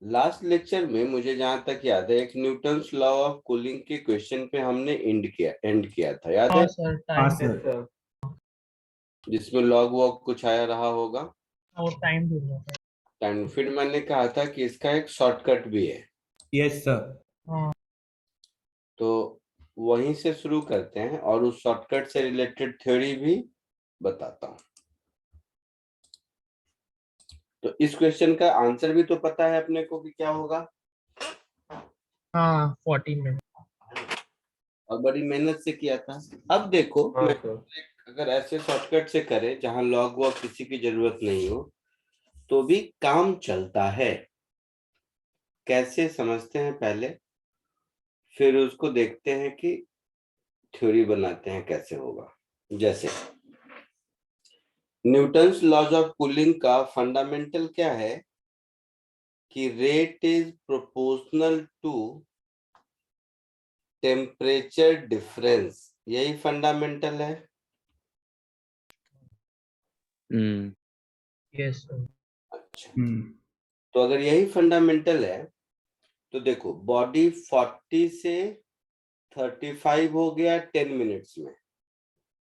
Last lecture में मुझे जहां तक याद है एक न्यूटन्स लॉ ऑफ कूलिंग के क्वेश्चन पे हमने एंड किया था, याद है? हाँ सर। जिसमें लॉग वॉग कुछ आया रहा होगा और टाइम भी होगा। टाइम। फिर मैंने कहा था कि इसका एक शॉर्टकट भी है। Yes sir. हाँ तो वहीं से शुरू करते हैं और उस शॉर्टकट से रिलेटेड थ्योरी भी बताता हूँ। तो इस क्वेश्चन का आंसर भी तो पता है अपने को कि क्या होगा। हाँ 14 मिनट। और बड़ी मेहनत से किया था। अब देखो मैं अगर ऐसे शॉर्टकट से करे जहां लॉग वॉग किसी की जरूरत नहीं हो तो भी काम चलता है। कैसे समझते हैं पहले, फिर उसको देखते हैं कि थ्योरी बनाते हैं कैसे होगा। जैसे न्यूटन्स लॉज ऑफ कूलिंग का फंडामेंटल क्या है कि rate is proportional to temperature difference. यही फंडामेंटल है। Yes sir. अच्छा, तो अगर यही फंडामेंटल है तो देखो बॉडी 40 से 35 हो गया 10 मिनट्स में,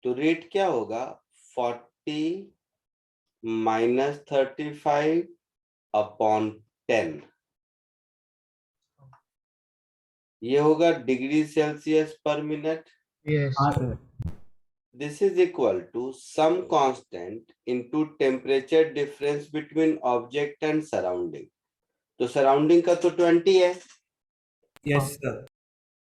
तो रेट क्या होगा 40 माइनस 35 अपॉन 10। ये होगा degree Celsius per minute. Yes हाँ sir. Sir. This is equal to some constant into temperature difference between object and surrounding. तो सराउंडिंग का तो 20 है। Yes sir.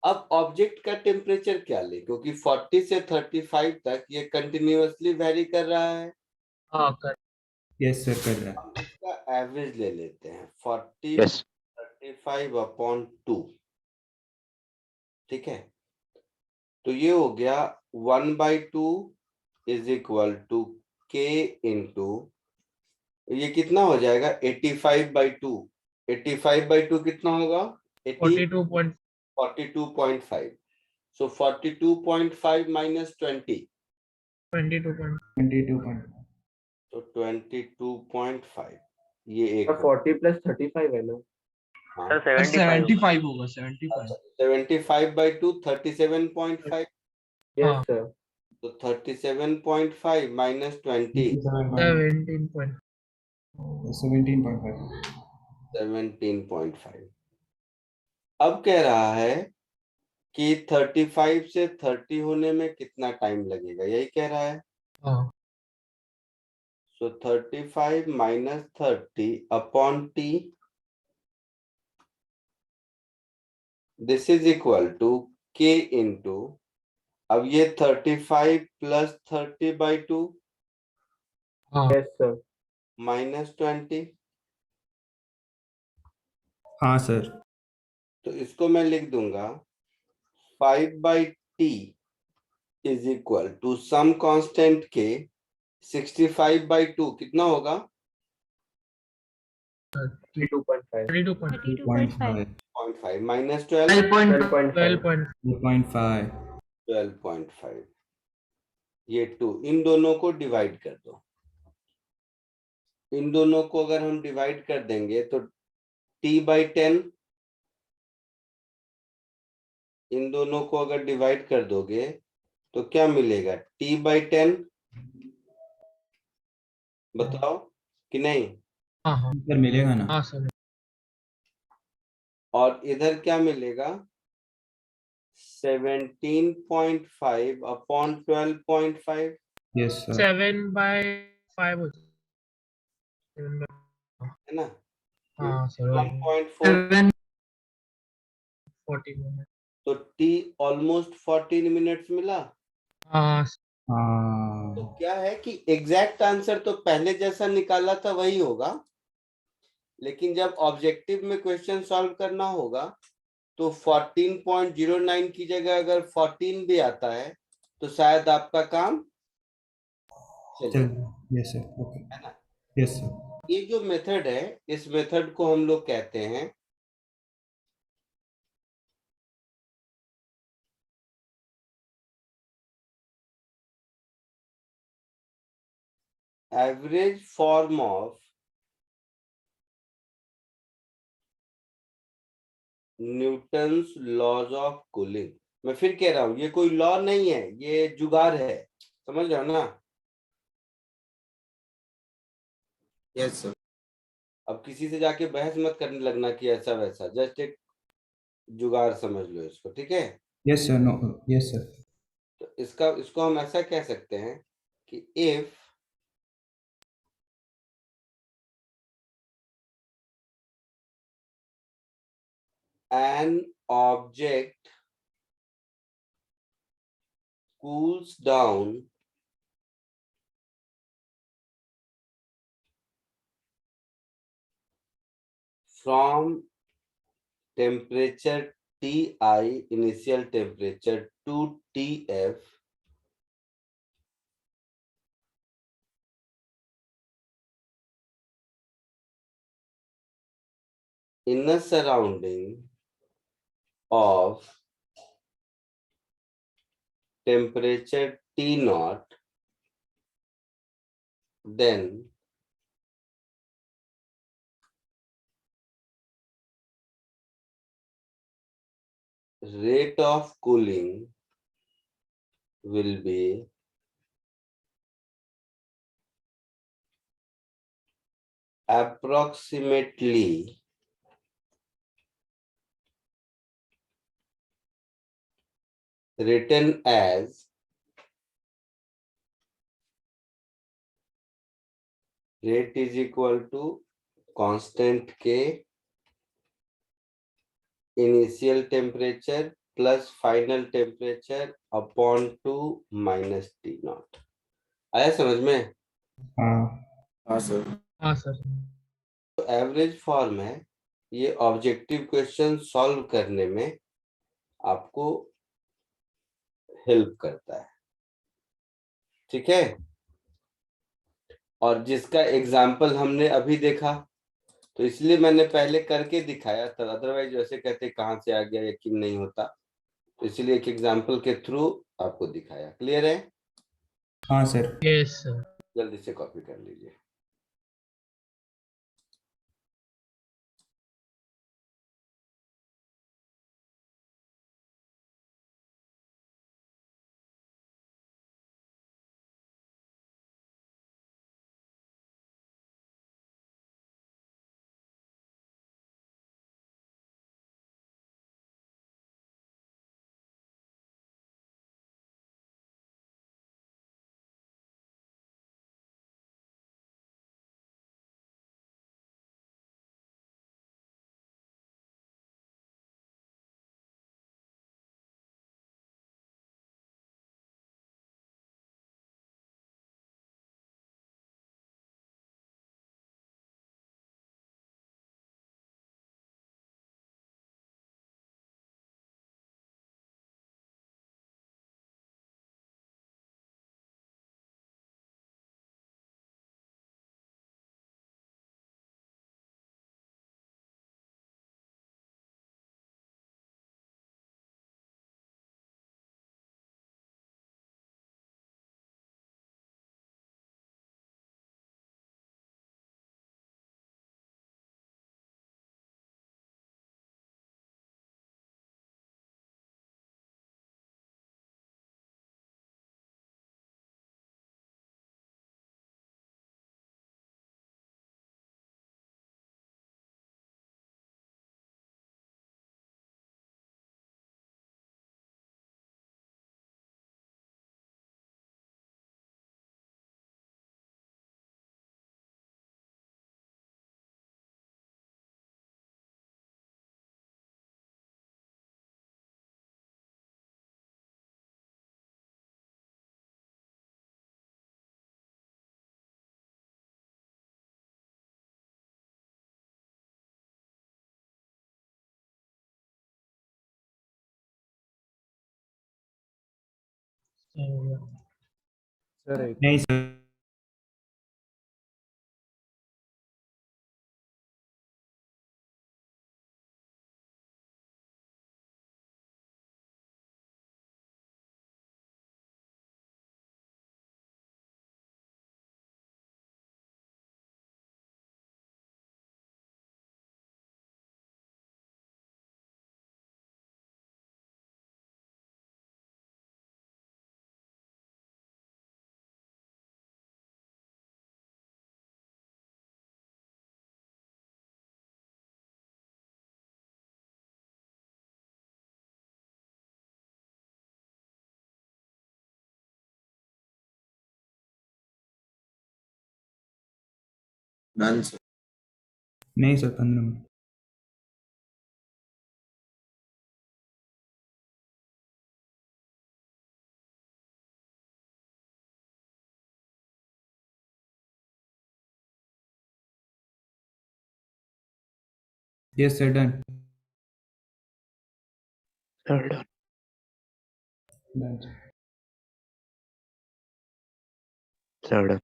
अब ऑब्जेक्ट का टेम्परेचर क्या ले, क्योंकि 40 से 35 तक ये कंटिन्यूअसली वेरी कर रहा है। हाँ कर। यस सर कर रहा है। हम इसका एवरेज ले लेते हैं 40 35 अपॉन 2। ठीक है, तो ये हो गया 1/2 इज इक्वल टू के इंटू, ये कितना हो जाएगा 85/2। 85/2 कितना होगा 42.5। 42.5। सो 42.5 माइनस 20 22.5। तो 22.5। ये एक 40 प्लस 35 है ना? हाँ 75 होगा 75। 75/2 37.5। Yes sir. तो 37.5 माइनस 20 17.5। 17.5। 17.5। अब कह रहा है कि 35 से 30 होने में कितना टाइम लगेगा, यही कह रहा है। हाँ So 35 minus 30 upon t, this is equal to k into, अब ये 35 plus 30/2 हाँ यस सर। minus 20। हाँ सर। तो इसको मैं लिख दूंगा 5/t is equal to some constant k 65/2 कितना होगा 32.5 32.5 0.5 minus 12 12.5 2.5। 12.5। ये 2 इन दोनों को डिवाइड कर दो। इन दोनों को अगर हम डिवाइड कर देंगे तो t/10, इन दोनों को अगर डिवाइड कर दोगे तो क्या मिलेगा t/10, बताओ कि नहीं। हाँ हाँ सर मिलेगा ना। हाँ सर। और इधर क्या मिलेगा 17.5 अपॉन 12.5। Yes sir. 7/5 हो जाएगा। है ना। हाँ सर 1.4। 40 मिनट। तो t ऑलमोस्ट 14 मिनट्स मिला। हाँ तो क्या है कि एग्जैक्ट आंसर तो पहले जैसा निकाला था वही होगा, लेकिन जब ऑब्जेक्टिव में क्वेश्चन सॉल्व करना होगा तो 14.09 की जगह अगर 14 भी आता है तो शायद आपका काम चले। Yes sir. ओके। है ना। Yes sir. ये जो मेथड है इस मेथड को हम लोग कहते हैं average form of Newton's laws of cooling. मैं फिर कह रहा हूं ये कोई लॉ नहीं है, ये जुगाड़ है, समझ रहे हो ना। Yes sir. अब किसी से जाके बहस मत करने लगना कि ऐसा वैसा, जस्ट एक जुगाड़ समझ लो इसको, ठीक है। Yes, sir. No. Yes, sir. तो इसको हम ऐसा कह सकते हैं कि if an object cools down from temperature Ti, initial temperature, to Tf, inner surrounding of temperature T naught, then rate of cooling will be approximately written as rate is equal to constant K initial temperature plus final temperature upon 2 minus T naught। आया समझ में। हाँ sir. हाँ sir. तो average form है, ये objective question solve करने में आपको हेल्प करता है, ठीक है। और जिसका एग्जाम्पल हमने अभी देखा, तो इसलिए मैंने पहले करके दिखाया था, अदरवाइज वैसे कहते कहाँ से आ गया, यकीन नहीं होता, तो इसलिए एक एग्जाम्पल के थ्रू आपको दिखाया। क्लियर है। हाँ सर। Yes sir. जल्दी से कॉपी कर लीजिए। सर नहीं सर। Done, sir. नहीं sir 15 minute. Yes sir done. Sir, done. Done Sir, done.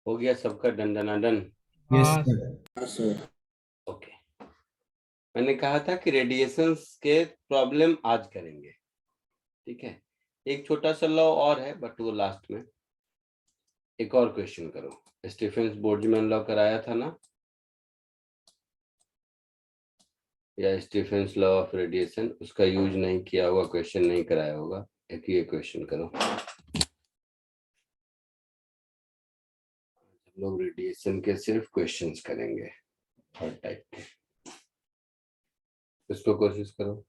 हो गया सबका डन डना डन। यस हाँ सर। Yes, sir. ओके, मैंने कहा था कि रेडिएशंस के प्रॉब्लम आज करेंगे, ठीक है। एक छोटा सा लॉ और है बट वो लास्ट में। एक और क्वेश्चन करो। स्टीफेंस बोल्ट्जमैन लॉ कराया था ना, या स्टीफेंस लॉ ऑफ रेडिएशन, उसका यूज नहीं किया होगा, क्वेश्चन नहीं कराया होगा। एक ये क्वेश्चन करो। हम लोग रेडिएशन के सिर्फ क्वेश्चंस करेंगे हर टाइप के। इसको कोशिश करो।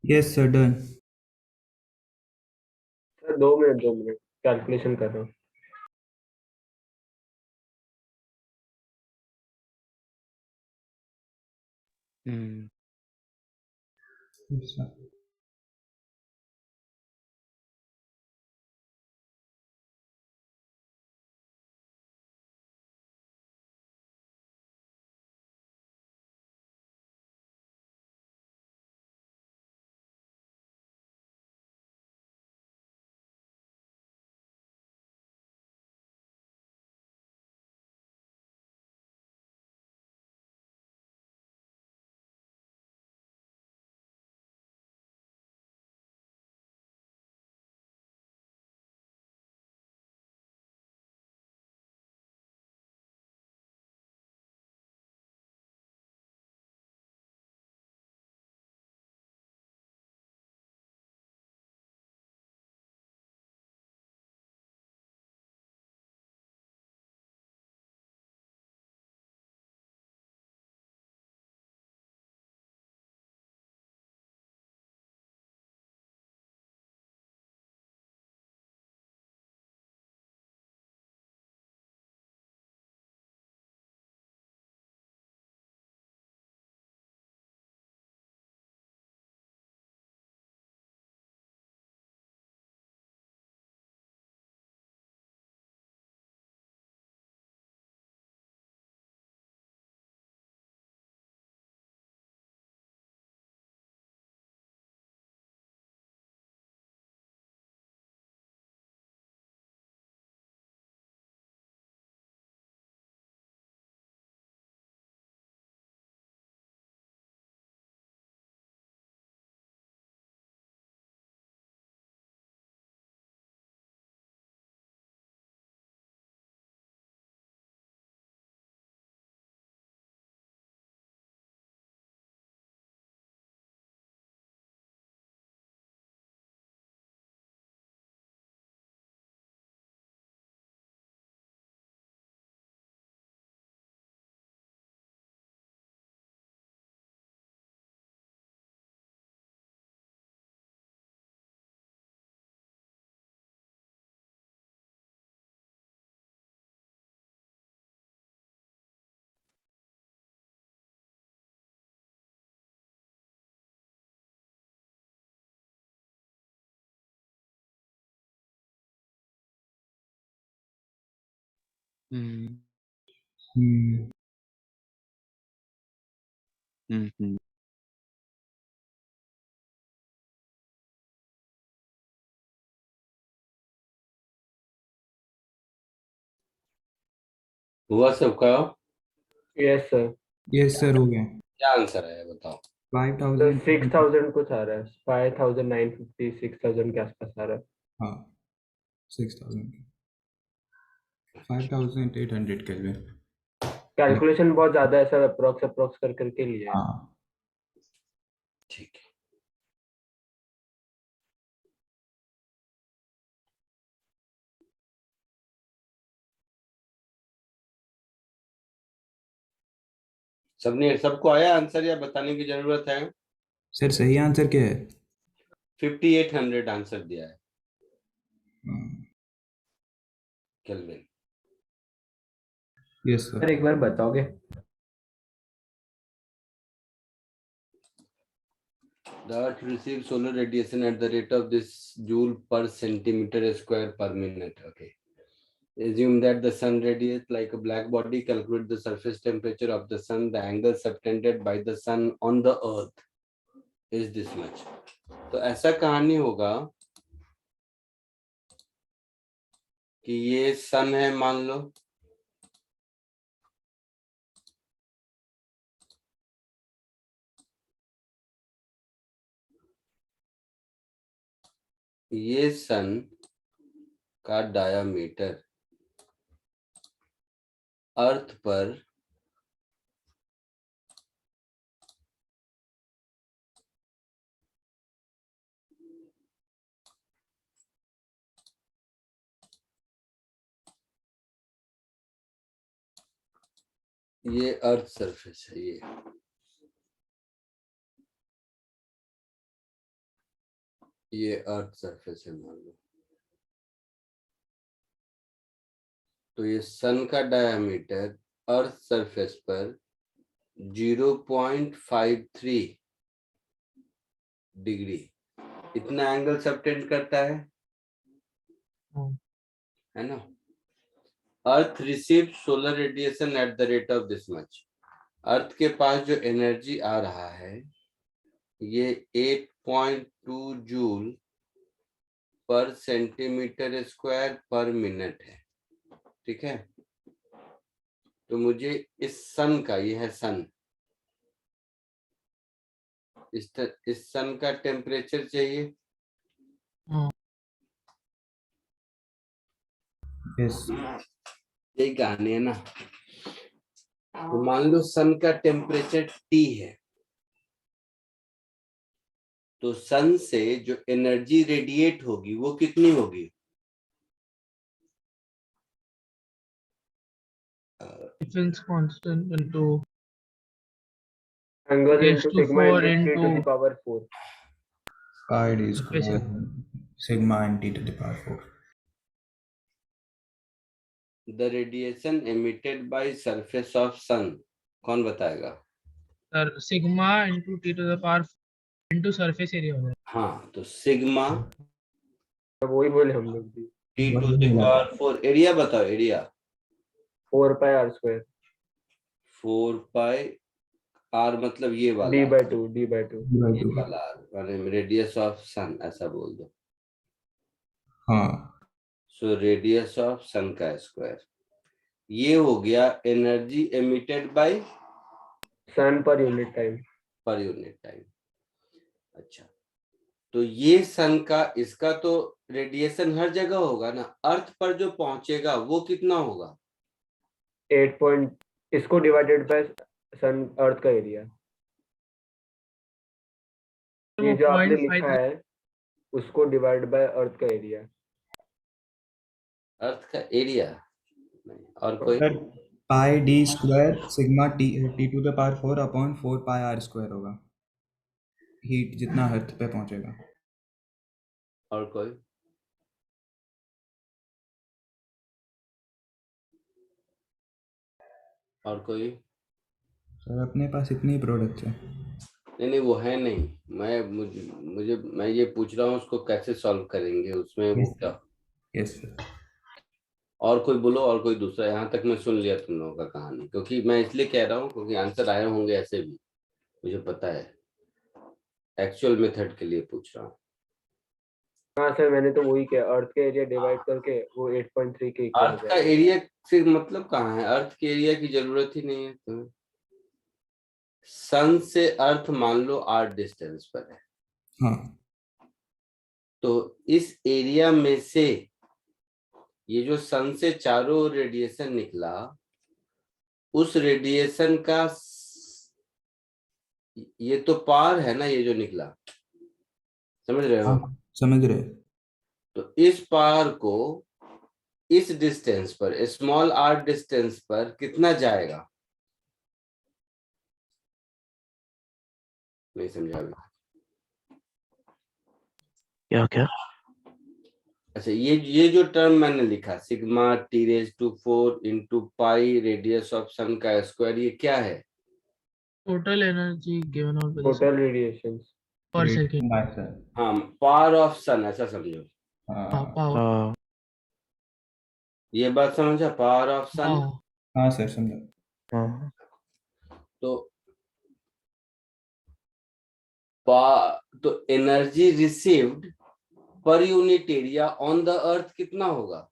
Yes sir done. Sir 2 minute calculation कर रहा हूँ। हम्म हम्म हम्म हम्म हुआ सबका? Yes sir. यस सर हो गया। क्या आंसर है बताओ? सर 5000। 6000 कुछ आ रहा है, 5950 6000 के आसपास आ रहा है। हाँ 6000, 5800 केल्विन। कैलकुलेशन बहुत ज्यादा है सर, अप्रोक्स अप्रोक्स कर करके लिए है। हाँ ठीक है। सबको आया आंसर या बताने की जरूरत है? सर सही आंसर क्या है? 5800 आंसर दिया है केल्विन। Yes sir. सर एक बार बताओगे? The Earth receives solar radiation at the rate of this joule per centimeter square per minute. Okay. Assume that the sun radiates like a black body. Calculate the surface temperature of the sun. The angle subtended by the sun on the earth is this much. तो ऐसा कहानी होगा कि ये सन है मान लो, ये सन का डायामीटर अर्थ पर ये अर्थ सरफेस है, ये ये अर्थ सरफेस है मान लो, तो ये सन का डायमीटर अर्थ सरफेस पर 0.53 डिग्री इतना एंगल सबटेंड करता है ना। Earth receive solar radiation at the rate of this much. Earth के पास जो एनर्जी आ रहा है ये 8.2 joule per centimetre square per minute है, ठीक है। तो मुझे इस सन का, ये है सन, इस सन का टेम्परेचर चाहिए। यस यही कहानी है ना। तो मान लो सन का टेम्परेचर T है, तो सन से जो एनर्जी रेडिएट होगी वो कितनी होगी? Difference constant into Angle raised into to sigma 4 into 10 to the into power 4. pi d surface square area. sigma n t to the power 4. The radiation emitted by surface of sun, कौन बताएगा? sigma into t to the power into surface area हो जाएगा। हाँ, तो sigma अब वही बोले हम लोग भी, T to the power 4। Area बताओ, area 4 pi r square 4 pi R, मतलब ये वाला d by 2 ये वाला आर माने रेडियस ऑफ सन, ऐसा बोल दो। हाँ सो रेडियस ऑफ सन का स्क्वायर, ये हो गया energy emitted by sun per unit time. पर यूनिट टाइम। अच्छा, तो ये सन का, इसका तो रेडिएशन हर जगह होगा ना, अर्थ पर जो पहुंचेगा वो कितना होगा? 8 point, इसको डिवाइडेड बाय सन अर्थ का एरिया, ये जो आपने लिखा है उसको डिवाइड बाय अर्थ का एरिया। अर्थ का एरिया नहीं, और कोई? Sir pi D square sigma T to the power 4 upon 4 pi R square होगा, हीट जितना अर्थ पे पहुंचेगा। और कोई? और कोई? सर अपने पास इतनी प्रोडक्ट्स है। नहीं नहीं, वो है नहीं, मैं ये पूछ रहा हूँ उसको कैसे सॉल्व करेंगे, उसमें वो क्या? Yes sir. और कोई बोलो, और कोई दूसरा। यहाँ तक मैं सुन लिया तुम लोगों का कहानी, क्योंकि मैं इसलिए कह रहा हूँ क्योंकि आंसर आए होंगे ऐसे भी, मुझे पता है। एक्चुअल मेथड के लिए पूछ रहा हूँ। हाँ सर, मैंने तो वही किया, अर्थ का एरिया डिवाइड करके वो 8.3 के इक्वल हो अर्थ का जाएगा। एरिया से मतलब कहाँ है? अर्थ के एरिया की जरूरत ही नहीं है तुम्हें। सन से अर्थ मान लो 8 डिस्टेंस पर है, हाँ तो इस एरिया में से ये जो सन से चारों ओर रेडिएशन निकला, उस रेडिएशन का ये तो पार है ना, ये जो निकला, समझ रहे हो? हाँ समझ रहे। तो इस पार को इस डिस्टेंस पर, स्मॉल r डिस्टेंस पर कितना जाएगा? नहीं समझा अभी। क्या क्या? अच्छा, ये जो टर्म मैंने लिखा sigma T raise to 4 into pi radius of sun का स्क्वायर, ये क्या है? total energy given out by the total radiation per second हाँ, पावर ऑफ सन, ऐसा समझो। power हाँ ये बात समझा, पावर ऑफ सन। हाँ सर समझा। हाँ तो energy received per unit area on the earth कितना होगा?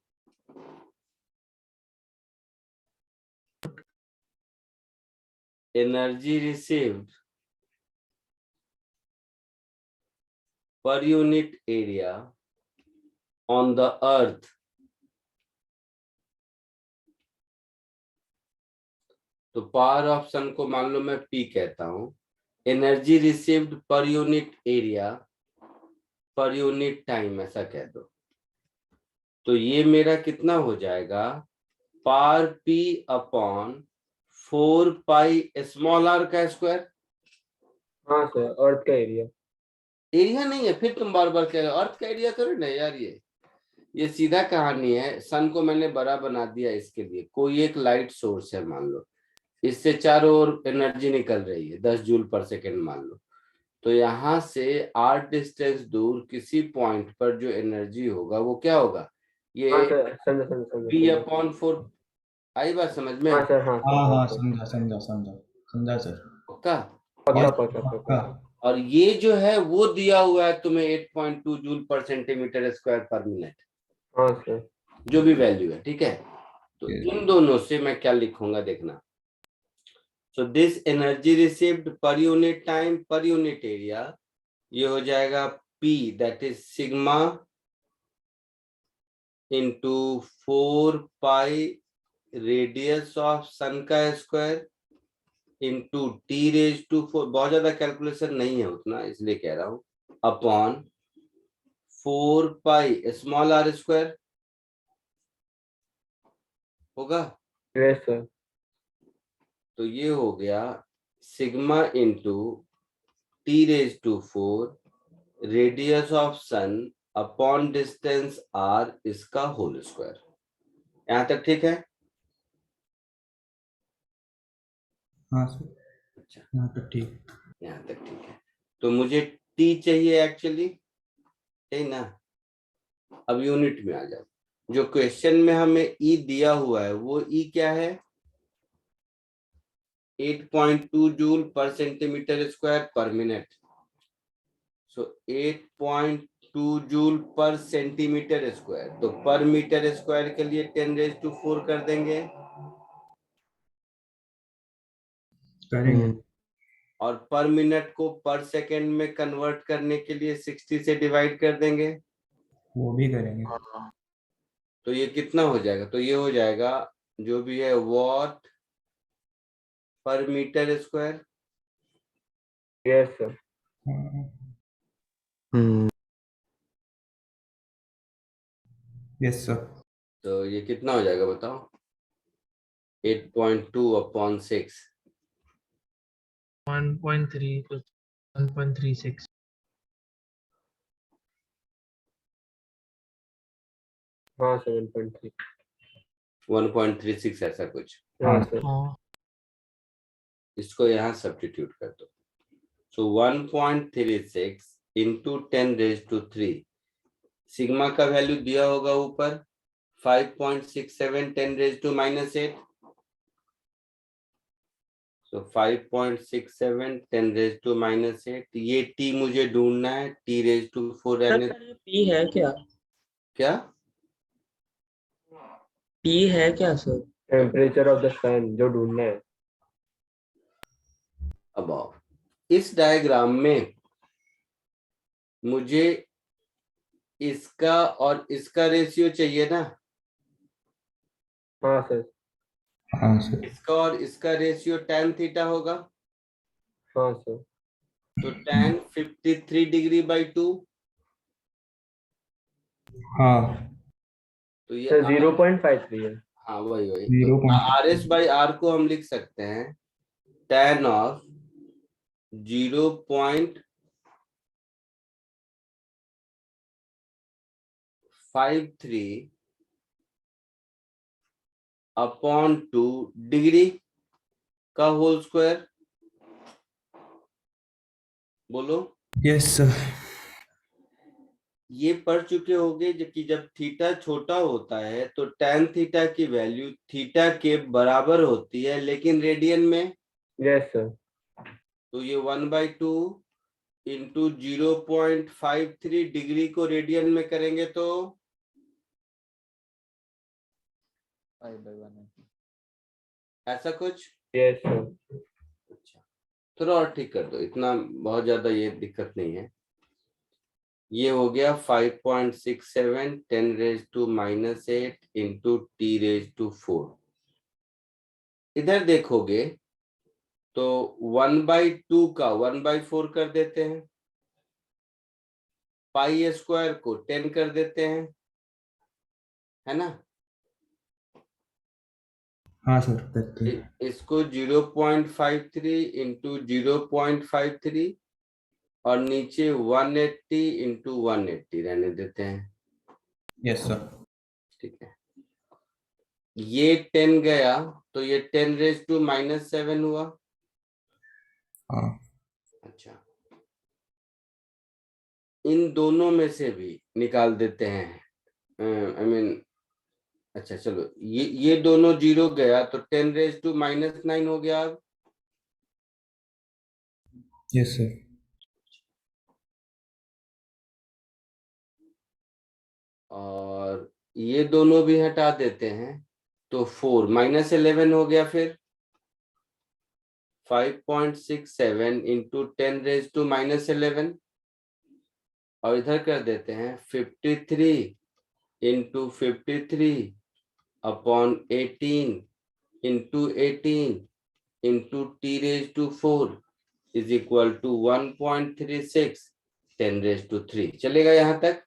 Energy received per unit area on the earth, तो पावर ऑफ सन को मान लो मैं P कहता हूं, energy received per unit area पर यूनिट टाइम ऐसा कह दो, तो ये मेरा कितना हो जाएगा? Power P upon 4 pi small r का स्क्वायर। हाँ सर, अर्थ का एरिया एरिया नहीं है, फिर तुम बार बार कह रहे हो अर्थ का एरिया करो ना यार। ये सीधा कहानी है। सन को मैंने बड़ा बना दिया इसके लिए, कोई एक लाइट सोर्स है मान लो, इससे चारों ओर एनर्जी निकल रही है 10 जूल पर सेकेंड मान लो, तो यहाँ से r डिस्टेंस दूर किसी पॉइंट पर जो एनर्जी होगा वो क्या होगा, ये हाँ सर, समझा समझा समझा p समझा। अपॉन 4। आई बात समझ में? हाँ सर, हाँ सर, हाँ हाँ हाँ सर, समझा समझा समझा समझा सर। पक्का? पक्का Yes, पक्का पक्का। पक्का। और ये जो है वो दिया हुआ है तुम्हें 8.2 joule per centimetre square per minute, हाँ सर, जो भी वैल्यू है, ठीक है। तो Yes. इन दोनों से मैं क्या लिखूंगा देखना। So this energy received per unit time per unit area, ये हो जाएगा P that is sigma into 4 pi radius of sun का square into T raise to 4, बहुत ज्यादा कैलकुलेशन नहीं है उतना इसलिए कह रहा हूं, upon 4 pi small r square होगा। यस सर, तो ये हो गया sigma into T raise to 4 radius of sun upon distance r इसका होल स्क्वायर। यहां तक ठीक है? हाँ सर, अच्छा, यहाँ तक ठीक। यहाँ तक ठीक है। तो मुझे t चाहिए एक्चुअली, है ना। अब यूनिट में आ जाओ, जो क्वेश्चन में हमें E दिया हुआ है वो E क्या है, 8.2 joule per centimetre square per minute. So 8.2 joule per centimetre square, तो पर मीटर स्क्वायर के लिए 10⁻⁴ कर देंगे, करेंगे। और पर मिनट को पर सेकेंड में कन्वर्ट करने के लिए 60 से डिवाइड कर देंगे, वो भी करेंगे। तो ये कितना हो जाएगा, तो ये हो जाएगा जो भी है वॉट पर metre square. Yes sir, yes sir. तो ये कितना हो जाएगा बताओ, 8.2 अपॉन 6, 1.3 plus 1.36. हाँ सर, 1.3। 1.36 ऐसा कुछ। हाँ सर, हाँ इसको यहाँ सब्स्टिट्यूट कर दो। सो 1.36 इंटू 10⁻³ सिग्मा का वैल्यू दिया होगा ऊपर 5.67 10⁻⁻8। सो 5.67 10⁻⁻8, ये t मुझे ढूंढना है, t⁻⁴ रहने। पी है क्या? क्या पी है क्या सर? टेम्परेचर ऑफ द सन जो ढूंढना है। अब इस डायग्राम में मुझे इसका और इसका रेशियो चाहिए ना, हाँ सर, हाँ सर। इसका और इसका रेशियो tan थीटा होगा, हाँ सर, तो tan 53 डिग्री बाई 2, हाँ तो ये सर 0.53 है। हाँ वही 0.53 RS बाई R को हम लिख सकते हैं tan ऑफ 0.53 अपॉन 2 डिग्री का होल स्क्वायर। बोलो, यस सर। ये पढ़ चुके होंगे कि जब थीटा छोटा होता है तो tan थीटा की वैल्यू थीटा के बराबर होती है, लेकिन रेडियन में। यस सर, तो ये 1/2 इंटू 0.53 डिग्री को रेडियन में करेंगे तो 5/1 ऐसा कुछ। यस सर, अच्छा, थोड़ा और ठीक कर दो, इतना बहुत ज्यादा ये दिक्कत नहीं है। ये हो गया 5.67 10⁻⁻8 इंटू t⁻⁴। इधर देखोगे तो 1/2 का 1/4 कर देते हैं, पाई स्क्वायर को 10 कर देते हैं, है ना। हाँ सर करते हैं। इसको 0.53 इंटू 0.53 और नीचे 180 इंटू 180 रहने देते हैं। Yes sir. ठीक है, ये 10 गया तो ये 10⁻⁻7 हुआ। हाँ अच्छा, इन दोनों में से भी निकाल देते हैं। आई मीन अच्छा चलो, ये दोनों 0 गया तो 10⁻⁻9 हो गया। अब यस सर। और ये दोनों भी हटा देते हैं तो 4 -11 हो गया। फिर 5.67 इंटू 10⁻⁻11 और इधर कर देते हैं 53 into 53 upon 18 into 18 into t⁻⁴ is equal to 1.36 10⁻³ चलेगा यहाँ तक?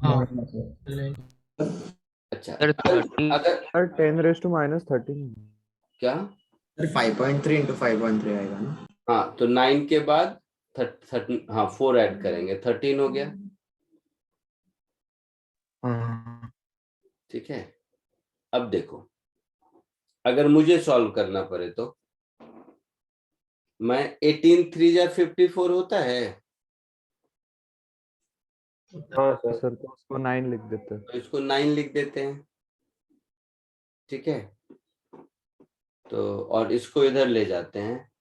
हाँ अच्छा, सर अगर सर 10⁻⁻13 क्या? सर 5.3 इंटू 5.3 आएगा ना? हाँ, तो 9 के बाद 13, हाँ 4 ऐड करेंगे 13 हो गया। ठीक है, अब देखो, अगर मुझे सॉल्व करना पड़े तो मैं 18 3 जा 54 होता है। हाँ सर तो उसको 9 लिख देते हैं। तो इसको 9 लिख देते हैं। ठीक है, तो और इसको इधर ले जाते हैं।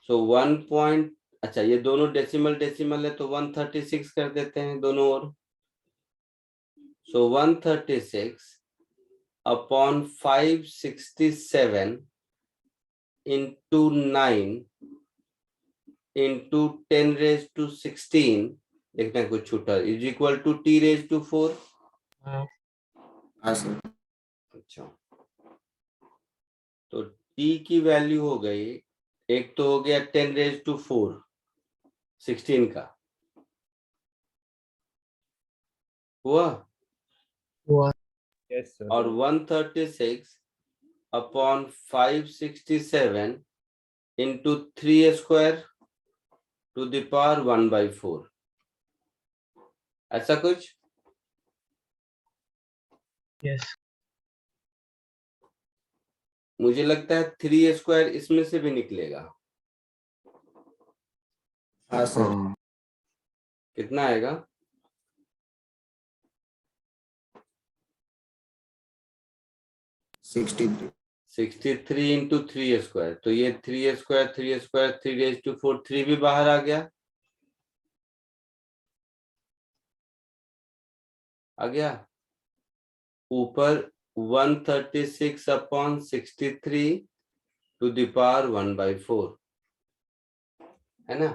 सो 1 पॉइंट, अच्छा ये दोनों डेसिमल डेसिमल है तो 136 कर देते हैं दोनों ओर। सो 136 अपॉन 567 इंटू 9 इंटू 10⁻16 देखते हैं कुछ छूटा, इज इक्वल टू t⁻⁴। हाँ हाँ सर। अच्छा, तो t की वैल्यू हो गई, एक तो हो गया 10⁻⁴ 16 का हुआ, हुआ। Yes sir. और 136 upon 567 into 3² to the power 1/4, ऐसा कुछ। यस मुझे लगता है 3² इसमें से भी निकलेगा। हाँ सर। कितना आएगा? सिक्सटी 63 इंटू 3², तो ये 3² 3² 3⁻⁴ 3 भी बाहर आ गया। आ गया ऊपर 136 अपॉन 63 टू द पावर 1/4, है ना?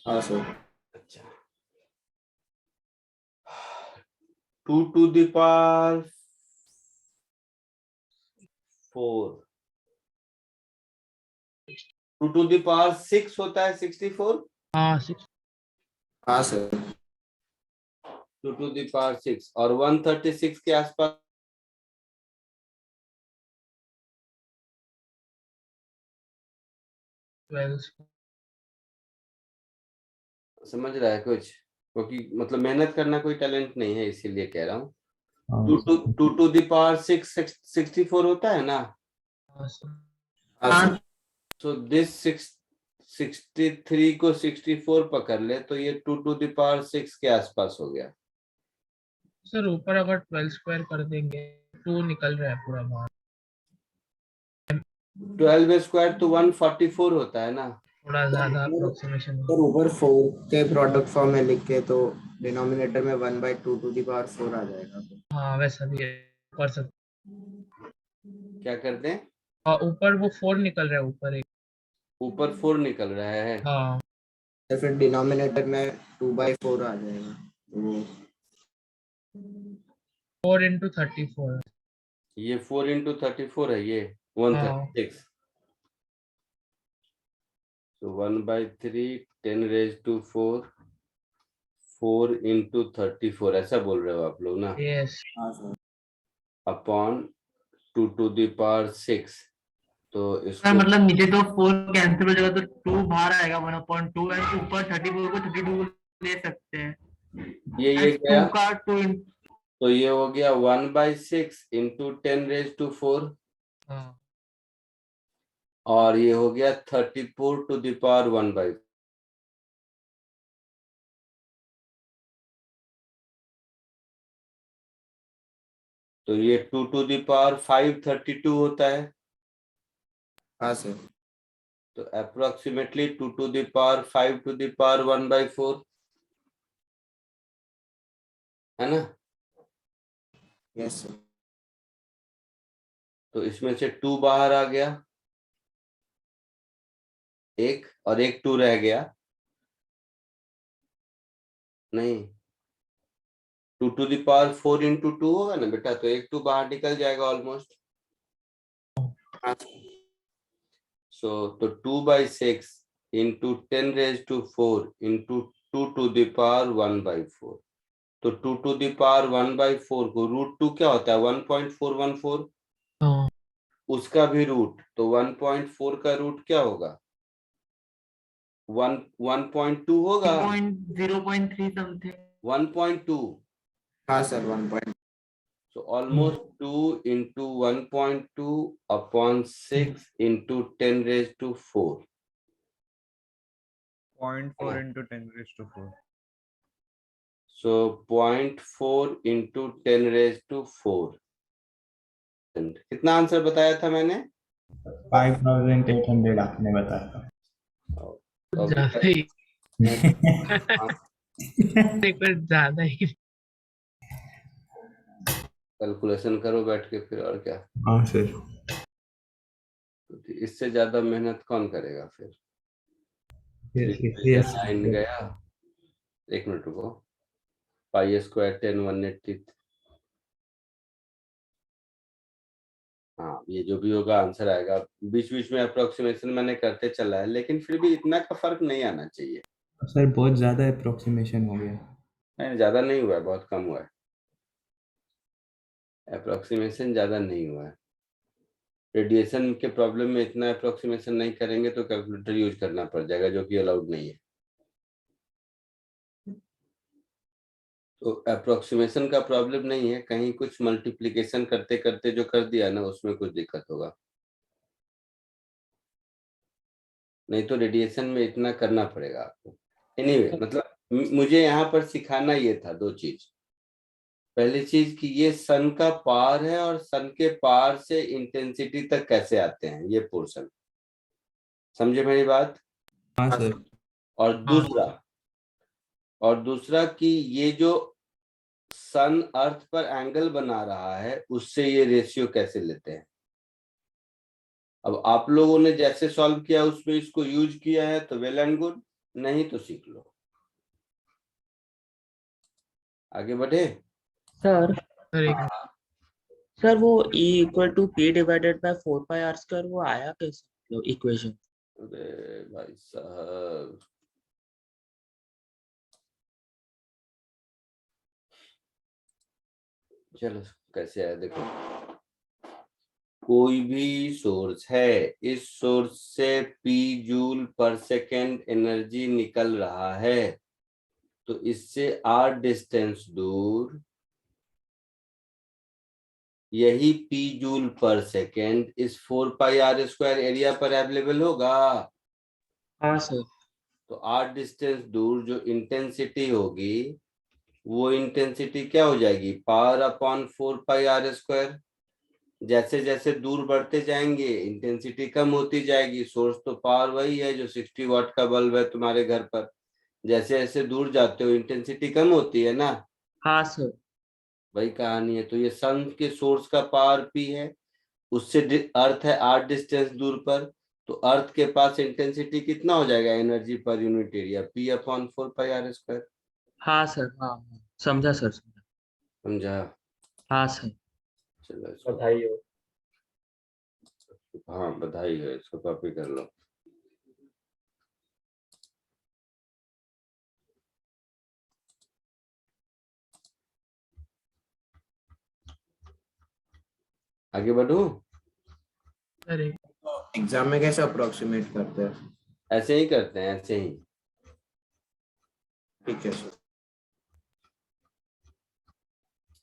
हाँ सर। अच्छा, 2 to the power 4, 2 to the power 6 होता है 64। हाँ 6 हाँ सर। 2 टू द पावर 6 और 136 के आसपास समझ रहा है कुछ? क्योंकि मतलब मेहनत करना कोई टैलेंट नहीं है, इसीलिए कह रहा हूँ। 2 टू द पावर 6 64 होता है ना? हाँ सर। सो दिस 63 को 64 पकड़ ले तो ये 2 टू द पावर 6 के आसपास हो गया। सर ऊपर अगर 12² कर देंगे 2 निकल रहा है पूरा बाहर। 12² तो 144 होता है ना? थोड़ा ज्यादा अप्रोक्सीमेशन सर ऊपर 4 के प्रोडक्ट फॉर्म में लिख के तो डिनोमिनेटर में 1/2 टू द पावर 4 आ जाएगा। हाँ वैसा भी है, कर सकते। क्या करते हैं? और ऊपर वो 4 निकल रहा है ऊपर एक। ऊपर 4 निकल रहा है। हाँ तो फिर डिनोमिनेटर में 2/4 आ जाएगा। तो वो 4 इंटू 34। ये 4 इंटू 34 है, ये हाँ 136। तो 1/3 10⁻⁴ 4 इंटू 34 ऐसा बोल रहे हो आप लोग ना? यस हाँ sir. Upon 2 to the power 6 तो सर इसको मतलब नीचे तो 4 कैंसिल हो जाएगा तो 2 बाहर आएगा 1/2 एंड ऊपर 34 को 32 ले सकते हैं ये एंड गया 2 का 2 तो ये हो गया 1/6 इंटू 10⁻⁴ हाँ और ये हो गया 34 to the power 1/4। तो ये 2 to the power 5 32 होता है। हाँ सर। तो approximately 2 to the power 5 to the power 1/4 है ना। Yes sir. तो इसमें से 2 बाहर आ गया, एक और एक 2 रह गया। नहीं 2 to the power 4 into 2 होगा ना बेटा, तो एक 2 बाहर निकल जाएगा ऑलमोस्ट। हाँ सो तो 2/6 into 10⁻⁴ into 2 to the power 1/4। तो 2 to the power 1/4 को √2 क्या होता है 1.414, हाँ उसका भी रूट। तो 1.4 का रूट क्या होगा 1.2 होगा 0.3 समथिंग 1.2। हाँ sir 1. So almost 2 into 1.2 upon 6 into 10⁻⁴। 0.4 into 10⁻⁴. So 0.4 into 10⁻⁴। कितना आंसर बताया था मैंने 5800 आपने बताया था। तो अभी ज्यादा ही हाँ, एक बार ज्यादा ही। कैलकुलेशन करो बैठ के फिर, और क्या। हाँ सर। इससे ज्यादा मेहनत कौन करेगा फिर। यस 9 गया, 1 मिनट रुको, π² 10 180। हाँ ये जो भी होगा आंसर आएगा। बीच बीच में अप्रोक्सीमेशन मैंने करते चला है, लेकिन फिर भी इतना का फर्क नहीं आना चाहिए। सर बहुत ज़्यादा अप्रोक्सीमेशन हो गया। नहीं ज्यादा नहीं हुआ है, बहुत कम हुआ है। अप्रोक्सीमेशन ज्यादा नहीं हुआ है। रेडिएशन के प्रॉब्लम में इतना अप्रोक्सीमेशन नहीं करेंगे तो कैलकुलेटर यूज करना पड़ जाएगा, जो कि अलाउड नहीं है। तो अप्रोक्सीमेशन का प्रॉब्लम नहीं है, कहीं कुछ मल्टीप्लिकेशन करते करते जो कर दिया ना उसमें कुछ दिक्कत होगा, नहीं तो रेडिएशन में इतना करना पड़ेगा आपको। एनीवे मतलब मुझे यहाँ पर सिखाना ये था 2 चीज। पहली चीज कि ये सन का पार है और सन के पार से इंटेंसिटी तक कैसे आते हैं ये पोर्शन, समझे मेरी बात। हाँ सर। और दूसरा कि ये जो सन अर्थ पर एंगल बना रहा है उससे ये रेशियो कैसे लेते हैं। अब आप लोगों ने जैसे सॉल्व किया उसमें इसको यूज किया है तो वेल एंड गुड, नहीं तो सीख लो। आगे बढ़े सर सर एक सर वो E equal to P divided by 4πr² वो आया कैसे इक्वेशन। अरे भाई साहब, चलो कैसे आया देखो। कोई भी सोर्स है, इस सोर्स से P जूल पर सेकेंड एनर्जी निकल रहा है, तो इससे R डिस्टेंस दूर यही P जूल पर सेकेंड इस 4πr² एरिया पर अवेलेबल होगा। हाँ सर। तो R डिस्टेंस दूर जो इंटेंसिटी होगी वो इंटेंसिटी क्या हो जाएगी पावर अपॉन 4πr²। जैसे जैसे दूर बढ़ते जाएंगे इंटेंसिटी कम होती जाएगी। सोर्स तो पावर वही है जो 60 वाट का बल्ब है तुम्हारे घर पर, जैसे जैसे दूर जाते हो इंटेंसिटी कम होती है ना। हाँ सर। वही कहानी है। तो ये सन के सोर्स का पावर P है, उससे अर्थ है R डिस्टेंस दूर पर, तो अर्थ के पास इंटेंसिटी कितना हो जाएगा एनर्जी पर unit area P upon 4πr²। हाँ सर। हाँ हाँ समझा सर समझा। समझा। हाँ सर। चलो इसको, बधाई हो। हाँ बधाई है, इसको कॉपी कर लो। आगे बढ़ू। सर एक एग्जाम में कैसे अप्रोक्सीमेट करते हैं? ऐसे ही करते हैं, ऐसे ही। ठीक है सर।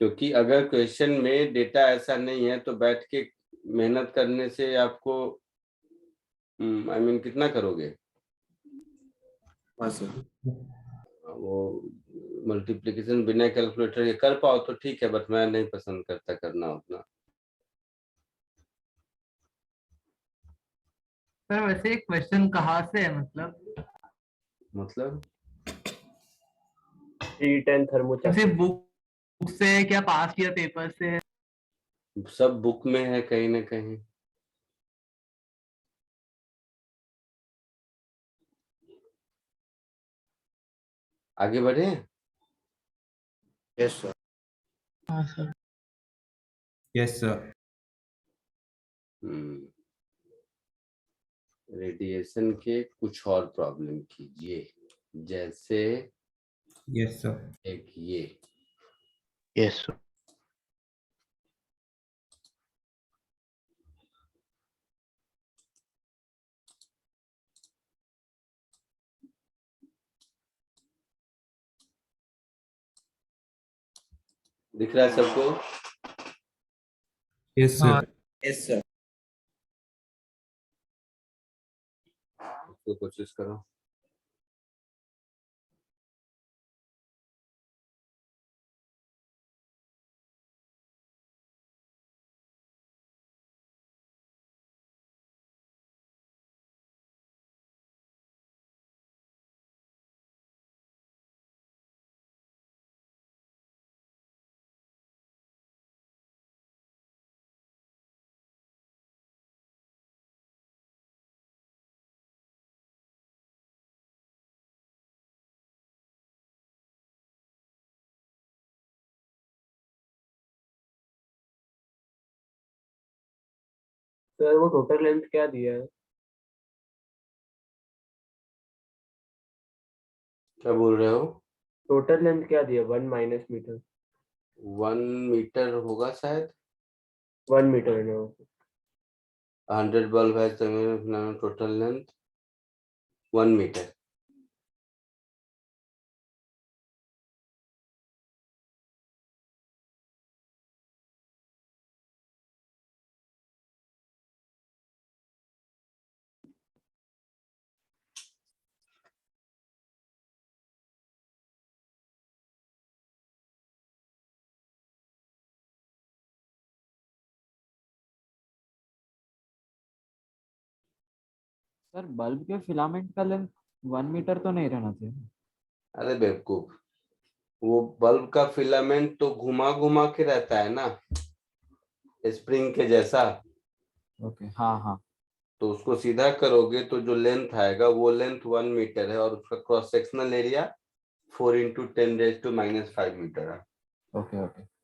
क्योंकि अगर क्वेश्चन में डेटा ऐसा नहीं है तो बैठ के मेहनत करने से आपको आई मीन कितना करोगे? हाँ सर। वो मल्टीप्लिकेशन बिना कैलकुलेटर के कर पाओ तो ठीक है, बट मैं नहीं पसंद करता करना उतना। सर वैसे क्वेश्चन कहाँ से है, मतलब हीट एंड जैसे थर्मोचैप्टर। बुक से है क्या, पास किया पेपर से है? सब बुक में है कहीं ना कहीं। आगे बढ़े। Yes sir. हाँ सर। Yes sir. रेडिएशन के कुछ और प्रॉब्लम कीजिए, जैसे यस सर। एक ये। Yes sir. दिख रहा है सबको? यस हाँ सर। Yes sir. तो कोशिश करो। सर वो टोटल लेंथ क्या दिया है? क्या बोल रहे हो? टोटल लेंथ क्या दिया? 1 - मीटर। 1 मीटर होगा शायद। 1 मीटर है ना? 100 बल्ब है, total length 1 metre. Sir bulb के फिलामेंट का लेंथ 1 मीटर तो नहीं रहना चाहिए। अरे बेवकूफ, वो बल्ब का फिलामेंट तो घुमा घुमा के रहता है ना, स्प्रिंग के जैसा। ओके हाँ हाँ। तो उसको सीधा करोगे तो जो लेंथ आएगा वो लेंथ 1 मीटर है, और उसका क्रॉस सेक्शनल एरिया 4 × 10⁻⁵मीटर है। Okay okay.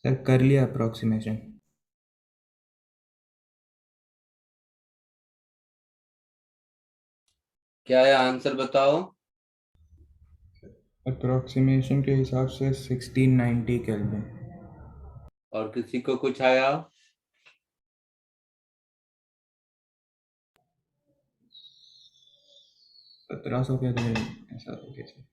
सर कर लिया अप्रोक्सीमेशन। क्या है आंसर बताओ। अप्रोक्सीमेशन के हिसाब से 1690 केल्विन। और किसी को कुछ आया? 1700 केल्विन ऐसा तो कैसे?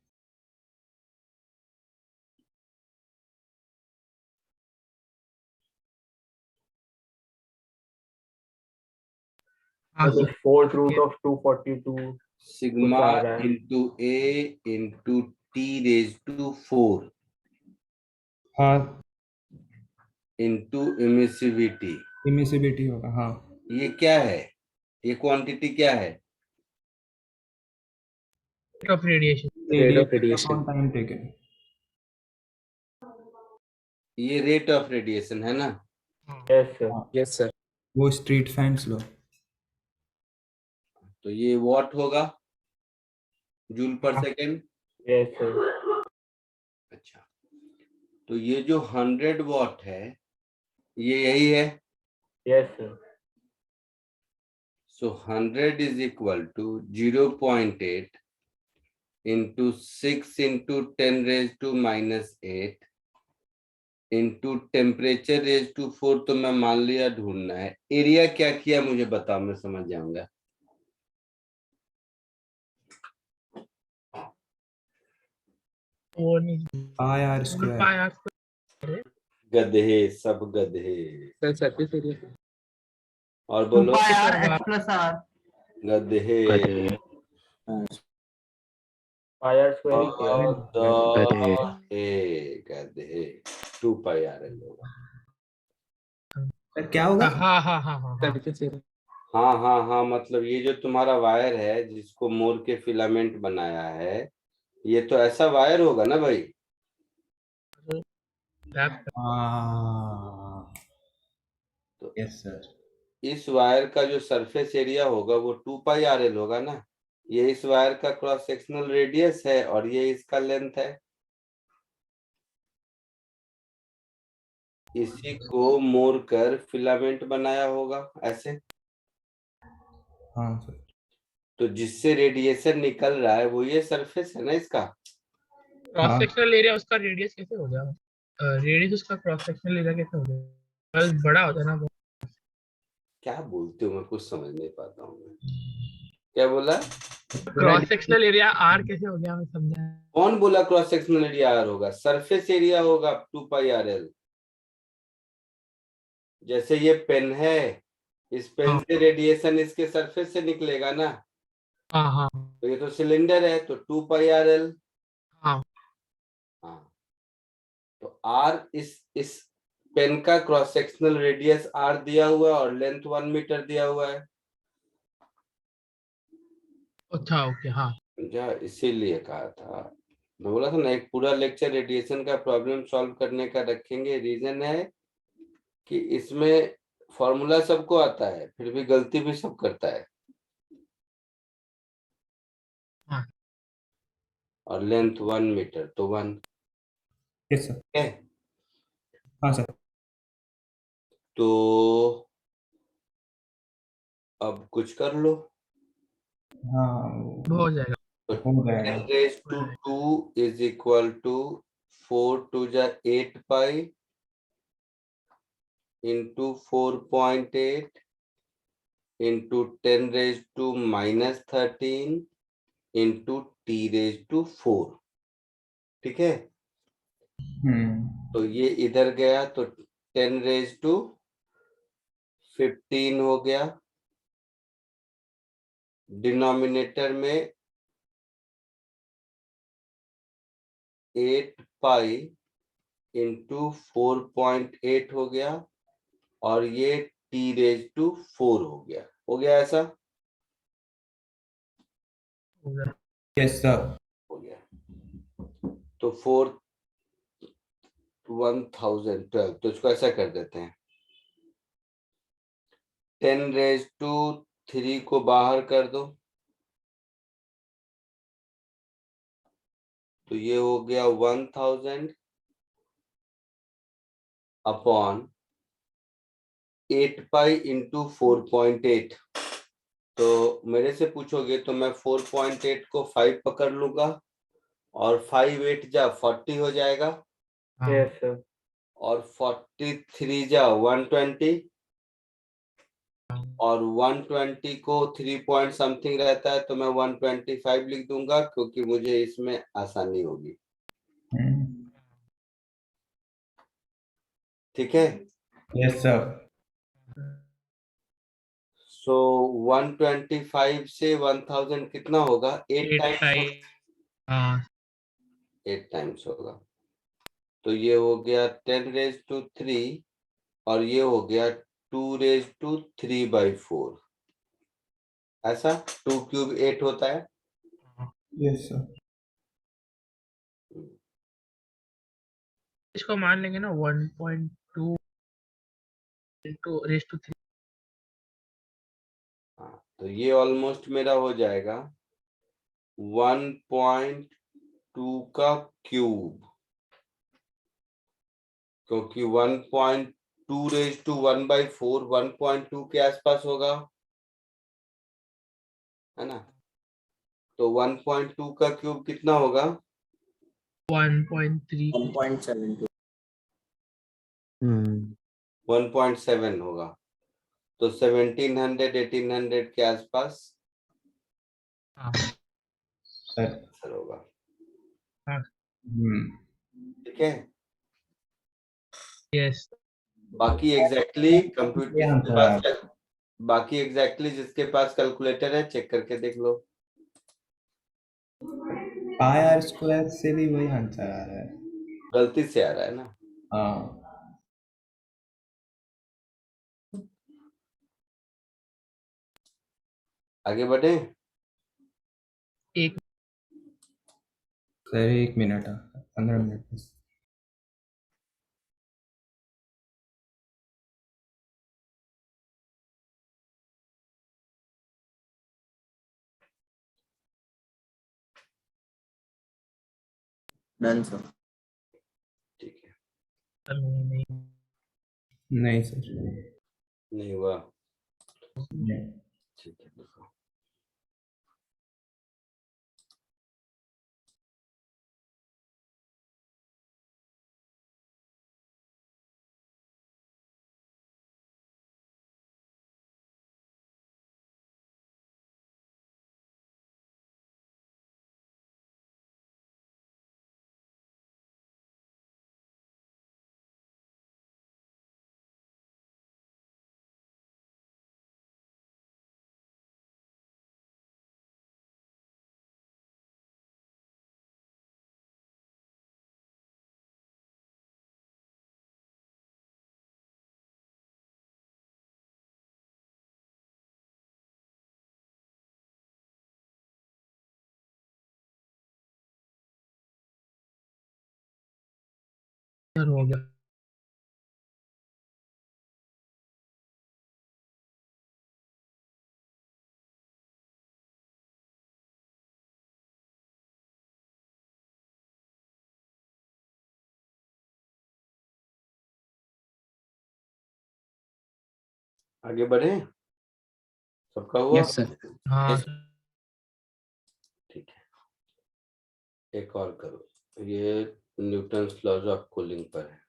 हाँ तो फोर्थ रूट ऑफ 242 सिग्मा आ रहा है। Into A into T raise to 4 हाँ इंटू इमिसिविटी। इमिसिविटी होगा हाँ। ये क्या है? ये क्वांटिटी क्या है? Of radiation. Rate of radiation radiation. Upon time taken. ये रेट ऑफ रेडिएशन है ना? Yes sir. Yes sir. वो स्ट्रीट फैंस लो। तो ये वॉट होगा, जूल पर सेकेंड। Yes sir. अच्छा, तो ये जो 100 वॉट है ये यही है। Yes sir. So 100 is equal to 0.8 into 6 into 10 raise to -8 into temperature raise to 4। तो मैं मान लिया ढूंढना है। एरिया क्या किया मुझे बताओ, मैं समझ जाऊंगा। वो नहीं pi R pi square. R square. गधे, सब गधे। Sir surface area. और 2 बोलो। Pi R H plus R. गधे। गधे पायर स्क्वायर ही किया है। गधे 2 पाई आर एल होगा। सर क्या होगा? हाँ हाँ हाँ हाँ हाँ। Surface area. हाँ हाँ हाँ, मतलब ये जो तुम्हारा वायर है जिसको मोर के फिलामेंट बनाया है, ये तो ऐसा वायर होगा ना भाई। हाँ तो यस सर। इस वायर का जो सरफेस एरिया होगा वो 2 पाई आर एल होगा ना। ये इस वायर का क्रॉस सेक्शनल रेडियस है और ये इसका लेंथ है। इसी को मोड़ कर फिलामेंट बनाया होगा ऐसे। हाँ सर। तो जिससे रेडिएशन निकल रहा है वो ये सरफेस है ना इसका। क्रॉस हाँ सेक्शनल एरिया उसका रेडियस कैसे हो गया? रेडियस उसका क्रॉस सेक्शनल एरिया कैसे हो गया? बस बड़ा होता है ना वो। क्या बोलते हो, मैं कुछ समझ नहीं पाता हूँ मैं। क्या बोला? क्रॉस सेक्शनल एरिया आर कैसे हो गया, मैं समझा। कौन बोला क्रॉस सेक्शनल एरिया आर होगा? सरफेस एरिया होगा 2 पाई आर एल। जैसे ये पेन है, इस पेन हाँ से रेडिएशन इसके सरफेस से निकलेगा ना। हाँ हाँ तो ये तो सिलेंडर है तो 2 पाई आर एल। हाँ। हाँ, तो आर इस पेन का क्रॉस सेक्शनल रेडियस आर दिया हुआ है और लेंथ 1 मीटर दिया हुआ है। अच्छा ओके हाँ। समझा? इसीलिए कहा था, मैं बोला था ना एक पूरा लेक्चर रेडिएशन का प्रॉब्लम सॉल्व करने का रखेंगे। रीजन है कि इसमें फॉर्मूला सबको आता है फिर भी गलती भी सब करता है। हाँ और लेंथ 1 मीटर तो 1 यस सर। है। हाँ सर। तो अब कुछ कर लो। हाँ वो हो जाएगा। तो हो जाएगा। 10 raised to 2 is equal to 4 to the 8 pi into 4.8 into 10 raised to -13 into t raised to 4। ठीक है, तो ये इधर गया तो 10 raised to 15 हो गया। डिनोमिनेटर में 8 पाई इंटू 4.8 हो गया और ये t रेज टू 4 हो गया। हो गया ऐसा? हो गया। Yes sir. हो गया। तो 1012, तो इसको ऐसा कर देते हैं, 10 रेज टू 3 को बाहर कर दो तो ये हो गया 1000 अपॉन 8 पाई इंटू 4.8। तो मेरे से पूछोगे तो मैं 4.8 को 5 पकड़ लूंगा और 5 8 जा 40 हो जाएगा, हाँ यस सर। और 43 जा 120, और 120 को 3 पॉइंट समथिंग रहता है तो मैं 125 लिख दूंगा, क्योंकि मुझे इसमें आसानी होगी। ठीक है। Yes sir. सो 125 से 1000 कितना होगा? 8 8 टाइम्स। टाइम हाँ 8 टाइम्स होगा, तो ये हो गया 10⁻³ और ये हो गया 2⁻³ ऐसा 2 क्यूब 8 होता है। Yes sir. इसको मान लेंगे ना 1.2 इंटू रेज टू 3। हाँ, तो ये ऑलमोस्ट मेरा हो जाएगा 1.2 का क्यूब, क्योंकि 1.2⁻1/4 1.2 के आसपास होगा, है ना? तो 1.2 का क्यूब कितना होगा? 1.3 1.72 1.7 होगा, तो 1700 1800 के आसपास हाँ सर। आंसर होगा। हाँ ठीक है। यस बाकी एग्जैक्टली ये आंसर आ रहा है। बाकी एग्जैक्टली जिसके पास कैलकुलेटर है चेक करके देख लो। पाई आर स्क्वायर से भी वही आंसर आ रहा है। गलती से आ रहा है ना? हाँ आगे बढ़े। एक सर 1 मिनट, 15 मिनट बस। Done sir. ठीक है, नहीं नहीं सर। नहीं हुआ। नहीं। ठीक है, देखो। हो गया। आगे बढ़े। सबका हुआ? Yes sir. हाँ ठीक है, एक और करो। ये न्यूटन्स लॉज ऑफ कूलिंग पर है।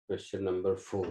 Question number 4।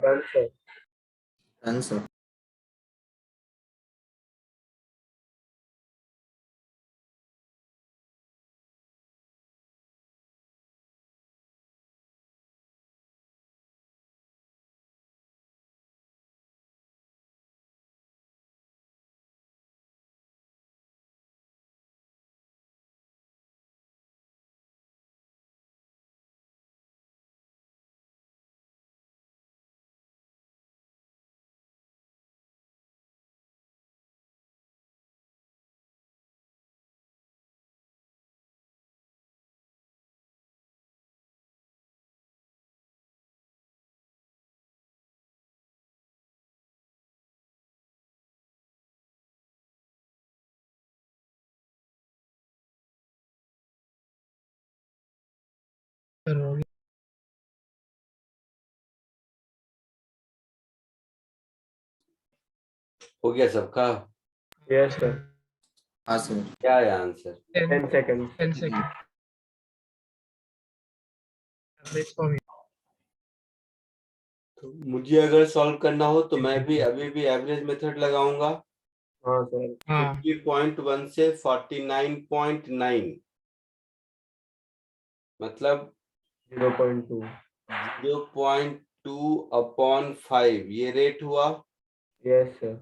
Run, sir. Done, sir. Sir हो गया। हो गया सबका? Yes, sir. हाँ सर। क्या है answer? 10 seconds. 10 second average for तो मुझे अगर सॉल्व करना हो तो मैं भी अभी भी एवरेज मेथड लगाऊंगा। हाँ sir. हाँ 50.1 से 49.9 मतलब 0.2. 0.2 अपॉन 5 ये रेट हुआ। Yes, sir.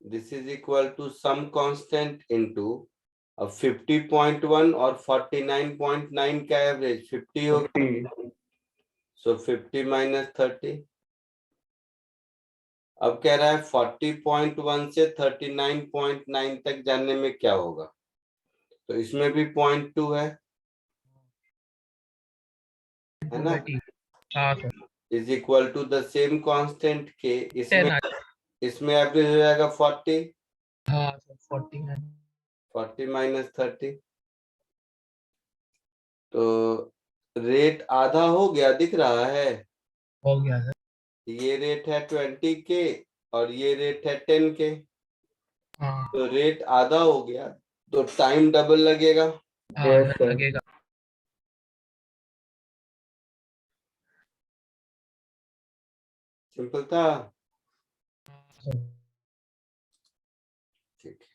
This is equal to some constant into अब 50.1 और 49.9 का एवरेज 50 हो 50. So 50 minus 30। अब कह रहा है 40.1 से 39.9 तक जानने में क्या होगा, तो इसमें भी 0.2 है ना, हाँ sir is equal to the same constant के 10 इसमें एवरेज हो जाएगा 40। हाँ सर 49 40 माइनस 30 तो रेट आधा हो गया दिख रहा है। हो गया सर। ये रेट है 20 के और ये रेट है 10 के, हाँ तो रेट आधा हो गया तो टाइम डबल लगेगा। हाँ Yes, सर sir. लगेगा। सिंपल था। सर ठीक है।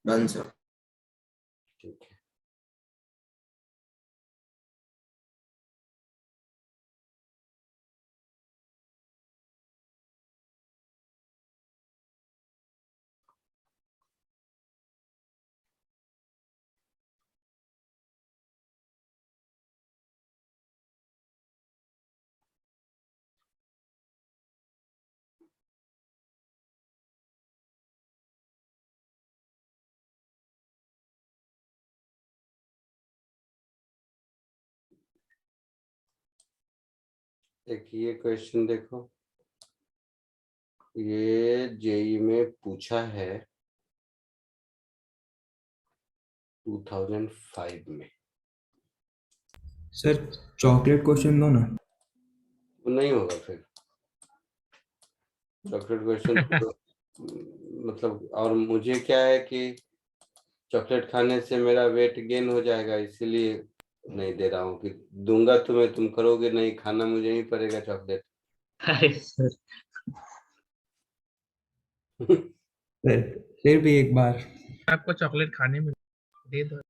Done, sir. ठीक है। एक ये क्वेश्चन देखो, ये जेई में पूछा है 2005 में। सर चॉकलेट क्वेश्चन दो ना। वो नहीं होगा फिर चॉकलेट क्वेश्चन तो, मतलब और मुझे क्या है कि चॉकलेट खाने से मेरा वेट गेन हो जाएगा, इसीलिए नहीं दे रहा हूँ कि दूंगा तुम्हें तुम करोगे नहीं, खाना मुझे ही पड़ेगा चॉकलेट। अरे सर सर फिर भी एक बार। आपको चॉकलेट खाने में दे दो।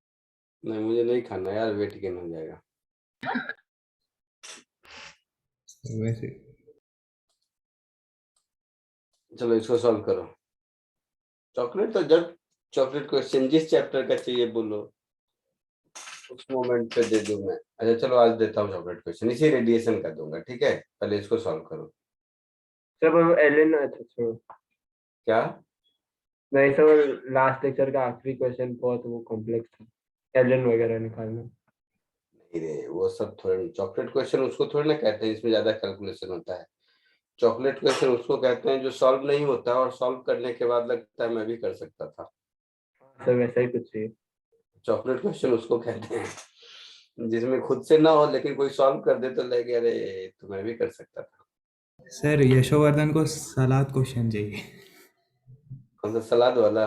नहीं मुझे नहीं खाना यार, वेट गेन हो जाएगा। वैसे चलो इसको सॉल्व करो। चॉकलेट तो जब चॉकलेट क्वेश्चन जिस चैप्टर का चाहिए बोलो, उस मोमेंट पे दे दूं मैं। अच्छा चलो आज देता हूँ चॉकलेट क्वेश्चन, इसी रेडिएशन का दूंगा, ठीक है पहले इसको सॉल्व करो। सर वो एलन, अच्छा अच्छा क्या? नहीं सर, लास्ट लेक्चर का आखिरी क्वेश्चन बहुत वो कॉम्प्लेक्स था, एलन वगैरह निकालना। नहीं रे वो सब थोड़े, चॉकलेट क्वेश्चन उसको थोड़ी ना कहते हैं इसमें ज्यादा कैलकुलेशन होता है। चॉकलेट क्वेश्चन उसको कहते हैं जो सॉल्व नहीं होता और सॉल्व करने के बाद लगता है मैं भी कर सकता था। सर वैसा ही कुछ चाहिए। चॉकलेट क्वेश्चन उसको कहते हैं जिसमें खुद से ना हो लेकिन कोई सॉल्व कर दे तो लगे अरे तो मैं भी कर सकता था। सर यशोवर्धन को सलाद क्वेश्चन चाहिए, कौन सा सलाद वाला?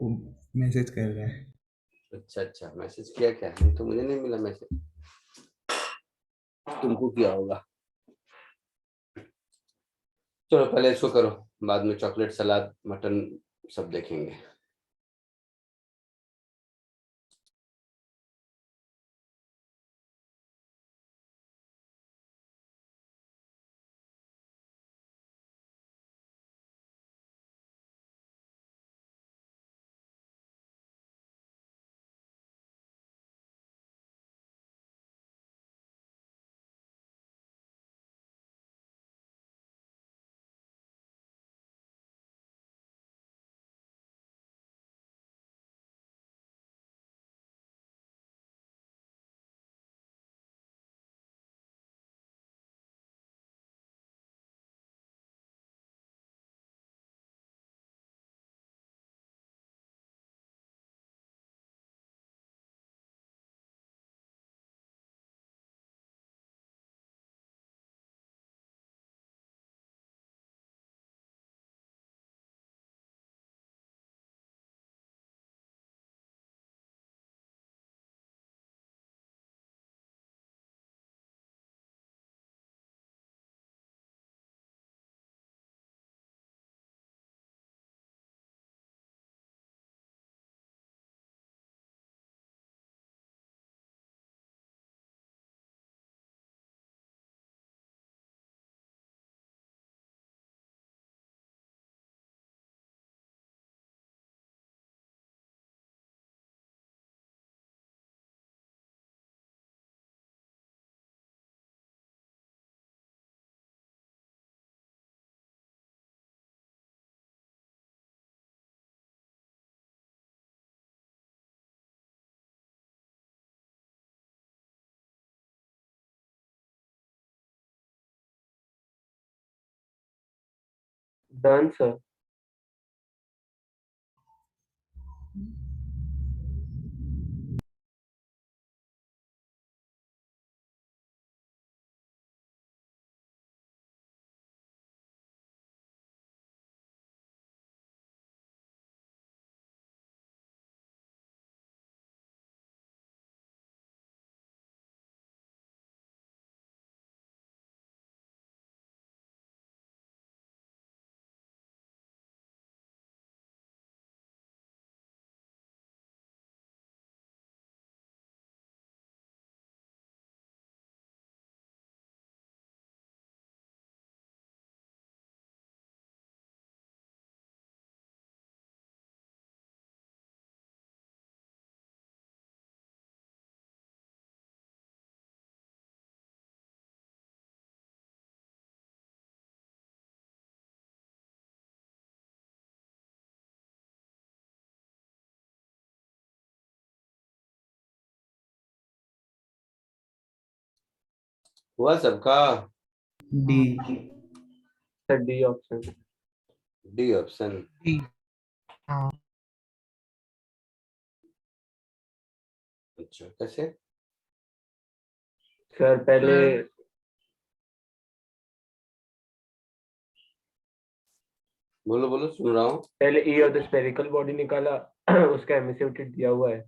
मैसेज कर रहा है। अच्छा अच्छा, मैसेज किया क्या? नहीं तो मुझे नहीं मिला मैसेज, तुमको किया होगा। चलो पहले इसको करो, बाद में चॉकलेट सलाद मटन सब देखेंगे। Done sir. हुआ सबका? D. Sir D option. D option. हाँ अच्छा कैसे? सर पहले बोलो बोलो, सुन रहा हूँ। पहले ई ऑफ द स्फेरिकल बॉडी निकाला, उसका एमिसिविटी दिया हुआ है,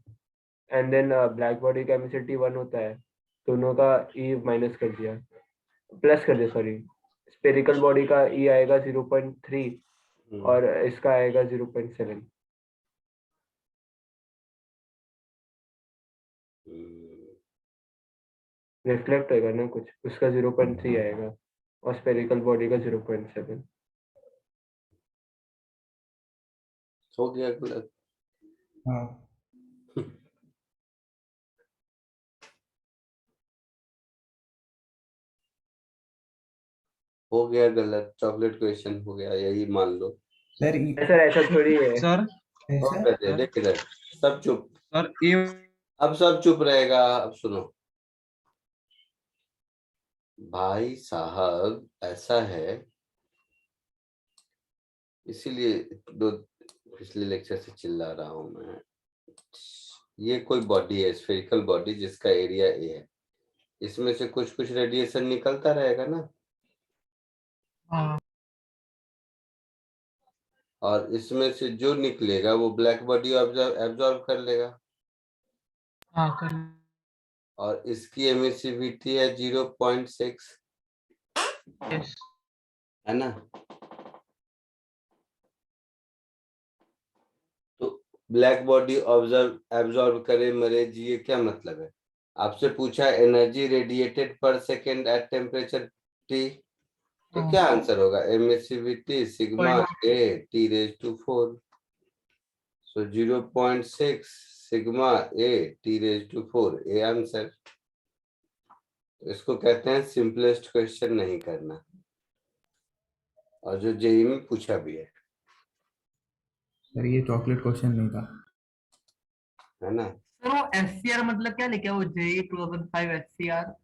एंड देन ब्लैक बॉडी का एमिसिविटी 1 होता है, दोनों का ई माइनस कर दिया, प्लस कर दिया सॉरी। स्फेरिकल बॉडी का ई आएगा 0.3 और इसका आएगा 0.7। रिफ्लेक्ट होगा ना कुछ, उसका 0.3 आएगा और स्फेरिकल बॉडी का 0.7। हो गया गलत। हाँ हो गया गलत, चॉकलेट क्वेश्चन हो गया, यही मान लो। सर सर ऐसा थोड़ी है। सर ऐसा और कहते हैं, देख इधर, सब चुप। सर ए अब सब चुप रहेगा। अब सुनो भाई साहब, ऐसा है, इसीलिए दो पिछले लेक्चर से चिल्ला रहा हूं मैं। ये कोई बॉडी है, स्फेरिकल बॉडी जिसका एरिया ए है, इसमें से कुछ कुछ रेडिएशन निकलता रहेगा ना, हाँ और इसमें से जो निकलेगा वो ब्लैक बॉडी एब्जॉर्ब कर लेगा, हाँ कर और इसकी एमिसिविटी है 0.6, यस है ना। तो ब्लैक बॉडी ऑब्जर्व एब्जॉर्ब करे मरे, जी ये क्या मतलब है? आपसे पूछा energy radiated per second at temperature T, तो क्या आंसर होगा? Emissivity sigma A T raise to 4, so 0.6 sigma A T raise to 4, A answer. इसको कहते हैं सिंपलेस्ट क्वेश्चन नहीं करना, और जो जेई में पूछा भी है सर ये चॉकलेट क्वेश्चन नहीं था। है ना। सर वो एससीआर मतलब क्या लिखा है, वो जेई 2005 एससीआर?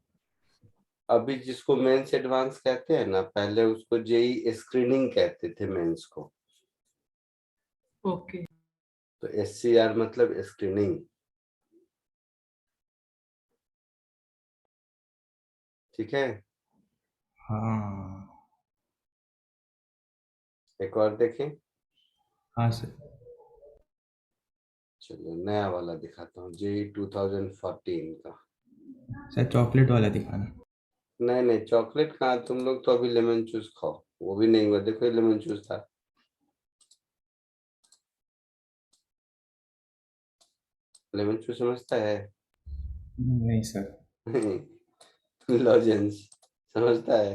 अभी जिसको मेंस एडवांस कहते हैं ना, पहले उसको जेई स्क्रीनिंग कहते थे मेंस को, ओके। तो एससीआर मतलब स्क्रीनिंग, ठीक है। हाँ एक और देखें, हाँ सर। चलो नया वाला दिखाता हूँ, जेई 2014 का। सर चॉकलेट वाला दिखाना। नहीं नहीं, चॉकलेट कहाँ, तुम लोग तो अभी लेमन जूस खाओ, वो भी नहीं हुआ, देखो ये लेमन जूस था। लेमन जूस समझता है? नहीं सर। लॉजेंस समझता है?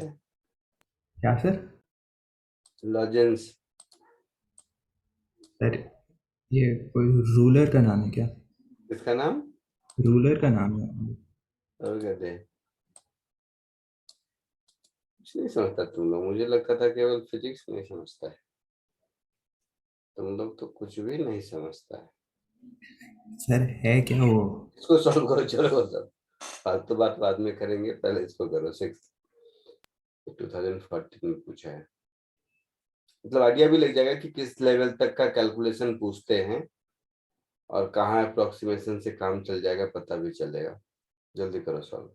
क्या सर? लॉजेंस, सर ये कोई रूलर का नाम है क्या? किसका नाम? रूलर का नाम है। और कहते हैं कुछ नहीं समझता तुम लोग, मुझे लगता था केवल फिजिक्स नहीं समझता है, तुम लोग तो कुछ भी नहीं समझता है। सर है क्या वो? इसको सॉल्व करो, चलो मतलब फालतू बात बाद में करेंगे, पहले इसको करो। 2014 में पूछा है, मतलब आइडिया भी लग जाएगा कि किस लेवल तक का कैलकुलेशन पूछते हैं, और कहाँ अप्रोक्सीमेशन से काम चल जाएगा पता भी चलेगा। जल्दी करो सॉल्व।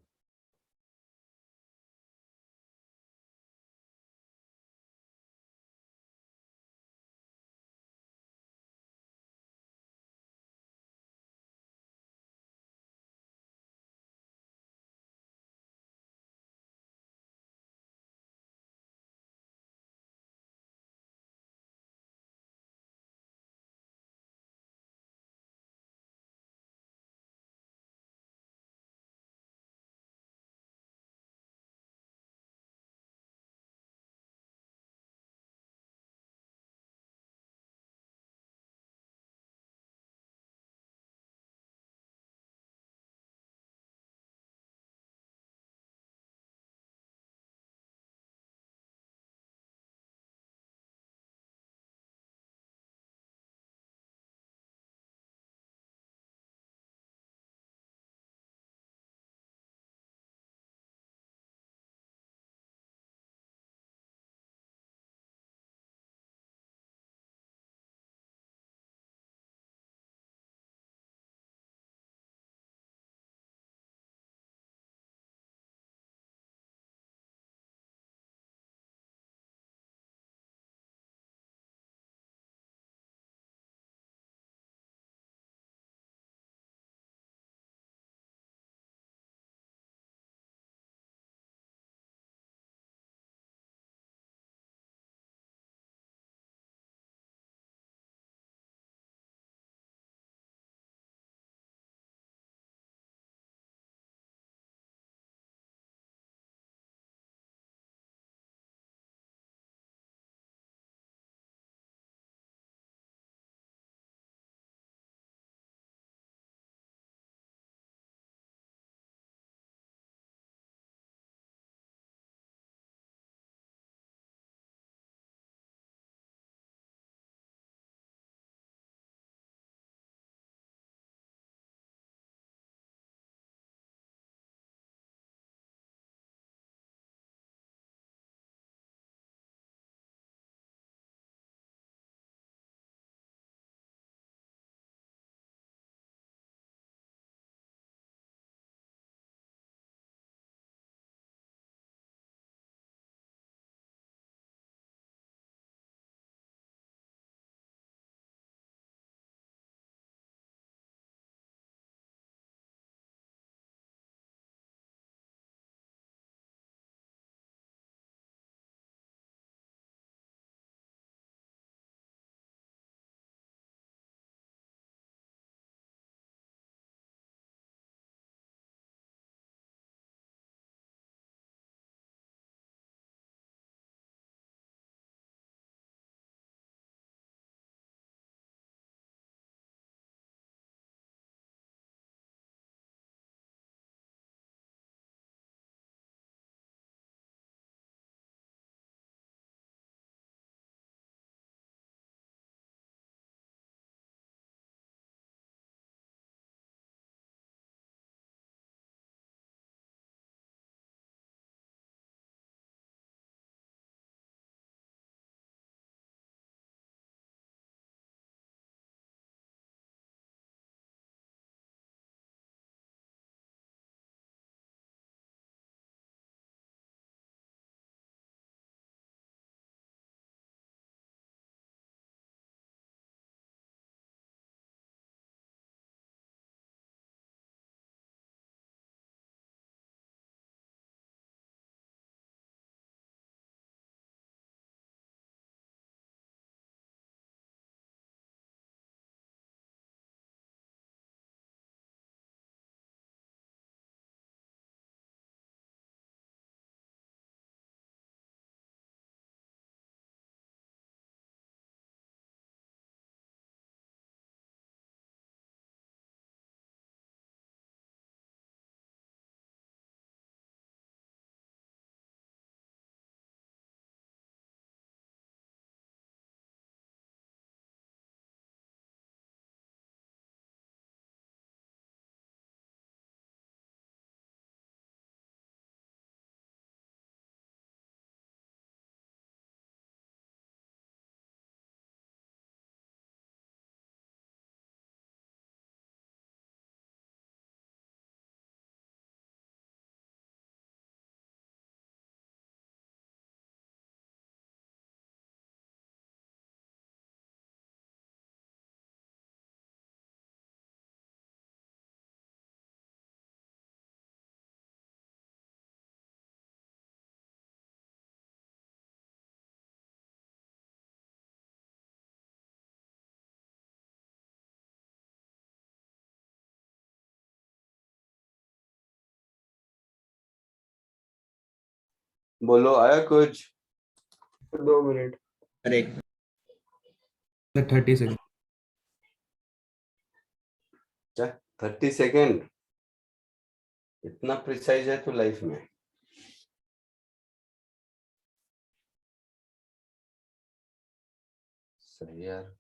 बोलो, आया कुछ? 2 मिनट। अरे सर 30 सेकंड। 30 सेकेंड? इतना प्रिसाइज है तो लाइफ में। सही यार।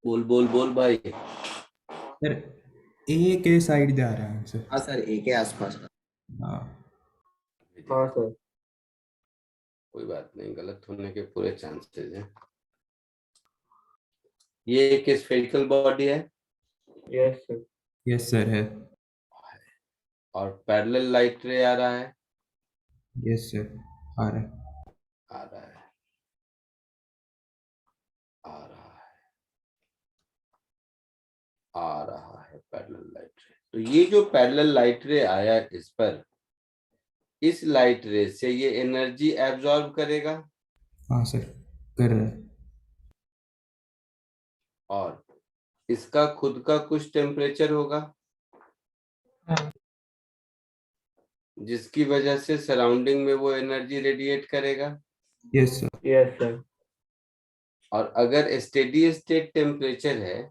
बोल बोल बोल भाई। सर ए के साइड जा रहा है सर। हाँ सर, ए के आसपास। हाँ हाँ सर। कोई बात नहीं, गलत होने के पूरे चांसेस हैं। ये एक स्फेरिकल बॉडी है यस सर। यस सर है। और पैरेलल लाइट रे आ रहा है। यस सर आ रहा है। आ रहा है, आ रहा है, आ रहा है पैरेलल लाइट रे। तो ये जो पैरेलल लाइट रे आया इस पर, इस लाइट रे से ये एनर्जी एब्जॉर्ब करेगा हाँ सर कर रहा है। और इसका खुद का कुछ टेम्परेचर होगा हाँ, जिसकी वजह से सराउंडिंग में वो एनर्जी रेडिएट करेगा। Yes sir. Yes sir. और अगर स्टेडी स्टेट टेम्परेचर है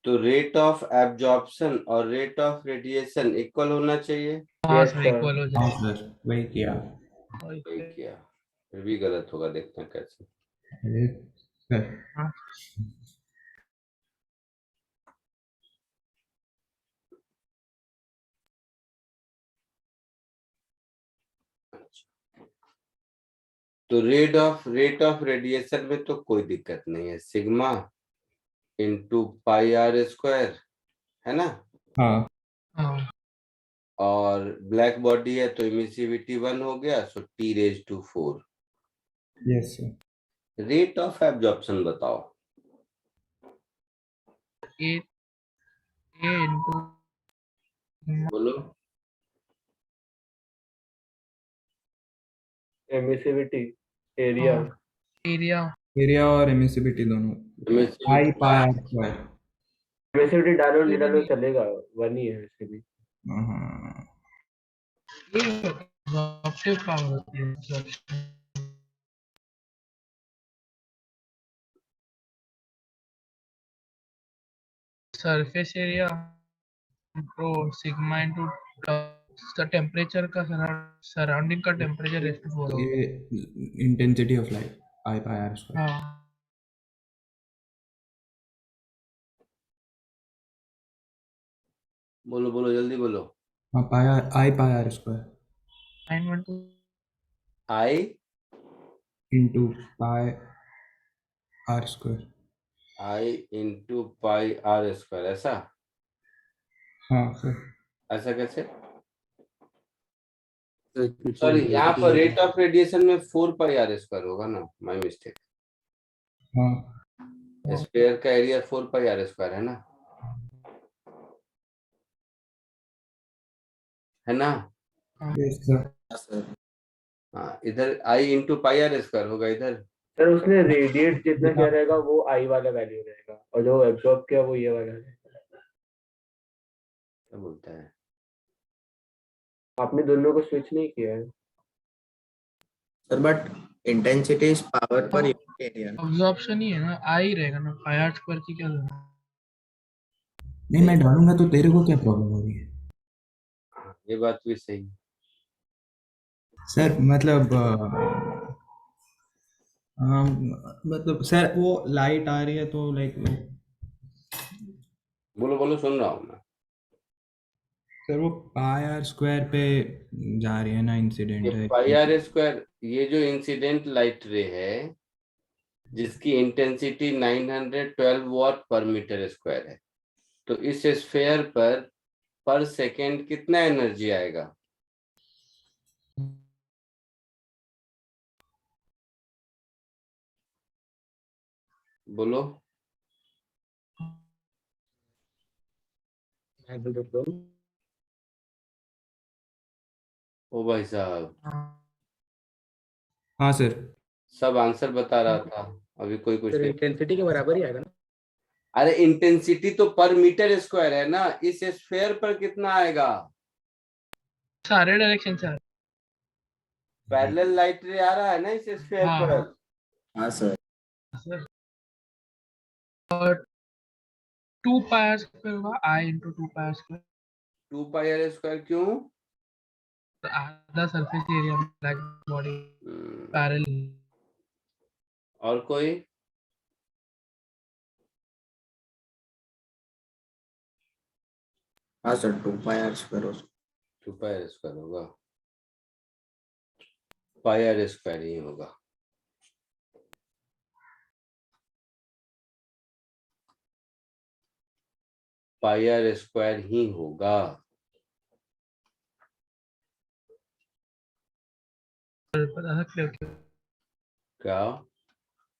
तो रेट ऑफ एब्जॉर्प्शन और रेट ऑफ रेडिएशन इक्वल होना चाहिए। हाँ यस सर सर। इक्वल हो हाँ जाएगा। सर वही किया। वही किया, फिर भी गलत होगा, देखते हैं कैसे। अरे सर हाँ, तो रेट ऑफ रेडिएशन में तो कोई दिक्कत नहीं है, sigma into pi R square, है ना। हाँ हाँ, और ब्लैक बॉडी है तो इमिसिविटी 1 हो गया, so T raise to 4। Yes sir. Rate of absorption बताओ। ए इनटू बोलो। Emissivity, area. एरिया। एरिया और एमिसिविटी दोनों I pi R square. Emissivity डालो नहीं डालो चलेगा, 1 ही है इसके भी। हाँ ये ऑब्जेक्टिव पावर होती है absorption। Surface area into sigma into temperature का सराउंडिंग का टेम्परेचर रेस्ट टू 4 तो होगा। ये intensity of light I pi R square. हाँ, बोलो बोलो जल्दी बोलो। हाँ pi R I pi R square 912 I into pi R square. I into pi R square, ऐसा? हाँ सर। ऐसा कैसे? सॉरी, यहाँ पर रेट ऑफ रेडिएशन में 4 पाई आर स्क्वायर होगा ना, माय मिस्टेक। हाँ स्फीयर का एरिया 4 पाई आर स्क्वायर है ना, है ना। Yes sir. सर हाँ, इधर आई इंटू पाई आर स्क्वायर होगा इधर। सर उसने रेडिएट जितना किया रहेगा वो आई वाला वैल्यू रहेगा, और जो एब्जॉर्ब किया वो ये वाला रहेगा। क्या बोलता है? आपने दोनों को स्विच नहीं किया है। Sir but intensity is power per unit area. Absorption ही है ना, आ ही रहेगा ना, पाई आर स्क्वायर की क्या जरूरत है? नहीं मैं डालूंगा तो तेरे को क्या प्रॉब्लम हो रही है? हाँ, ये बात भी सही है। सर मतलब मतलब सर वो लाइट आ रही है तो लाइक बोलो बोलो, सुन रहा हूँ मैं। सर वो पाई आर स्क्वायर पे जा रही है ना, इंसिडेंट ये है। पाई आर स्क्वायर, ये जो इंसिडेंट लाइट रे है जिसकी इंटेंसिटी 912 वॉट पर मीटर स्क्वायर है। तो इस स्फेयर पर सेकेंड कितना एनर्जी आएगा? बोलो। ओ भाई साहब, हाँ सर। सब आंसर बता रहा था, अभी कोई कुछ नहीं। इंटेंसिटी के बराबर ही आएगा ना। अरे इंटेंसिटी तो पर मीटर स्क्वायर है ना, इस स्फेयर पर कितना आएगा? सारे डायरेक्शन से पैरेलल लाइट रे आ रहा है ना इस स्फेयर हाँ पर। हाँ सर। सर। और 2 पाई आर स्क्वायर होगा, I into 2 pi R square. 2 pi R square क्यों? आधा surface area black body parallel. और कोई? हाँ sir, 2 pi r² 2 pi R square होगा, पाई आर स्क्वायर ही होगा। पाई आर स्क्वायर ही होगा। बता सकते हो क्या? क्या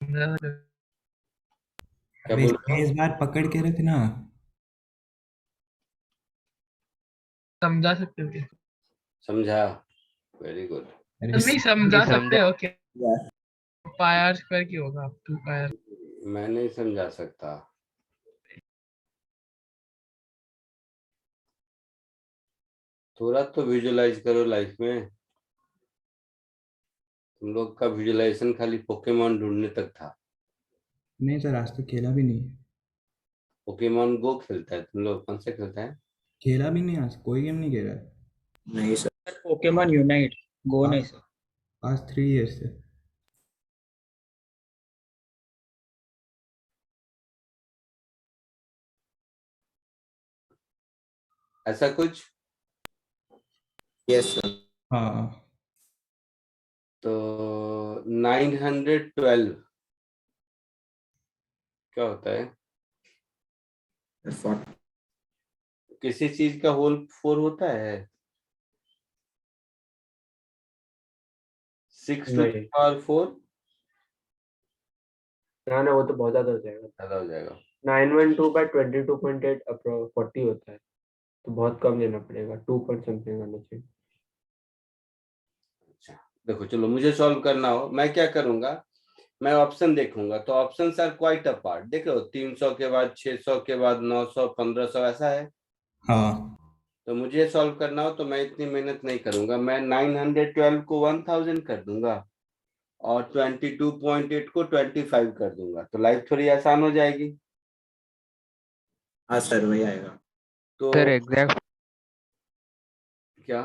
समझा सकते हो? क्या अबे बोल रहे स्पेस हो? बार पकड़ के रखना। समझा सकते हो क्या? समझा? Very good. अरे नहीं समझा नहीं सकते समझा। हो क्या? पाई आर स्क्वायर की होगा 2 पाई आर। मैं नहीं समझा सकता। थोड़ा तो विजुअलाइज करो लाइफ में। तुम लोग का विजुअलाइजेशन खाली पोकेमॉन ढूंढने तक था। नहीं सर, आज तक खेला भी नहीं। पोकेमॉन गो खेलता है, तुम लोग कौन सा खेलता है? खेला भी नहीं, आज कोई गेम नहीं खेला। नहीं सर। सर पोकेमॉन यूनाइट गो नहीं सर। आज 3 years से। ऐसा कुछ? Yes sir. हाँ तो 912 क्या होता है? 40। किसी चीज का होल 4 होता है? 6 to the नहीं power 4 ना, वो तो बहुत ज्यादा हो जाएगा। ज्यादा हो जाएगा। 912/22.8 40 होता है, तो बहुत कम लेना पड़ेगा, 2 पॉइंट समथिंग आना चाहिए। अच्छा देखो, चलो मुझे सॉल्व करना हो, मैं क्या करूंगा, मैं ऑप्शन देखूंगा। तो ऑप्शन आर क्वाइट अपार्ट, देखो 300 के बाद 600 के बाद 900 1500 ऐसा है। हाँ। तो मुझे सॉल्व करना हो तो मैं इतनी मेहनत नहीं करूंगा, मैं 912 को 1000 कर दूंगा और 22.8 को 25 कर दूंगा, तो लाइफ थोड़ी आसान हो जाएगी। हाँ सर, वही आएगा। तो सर एग्जैक्ट क्या?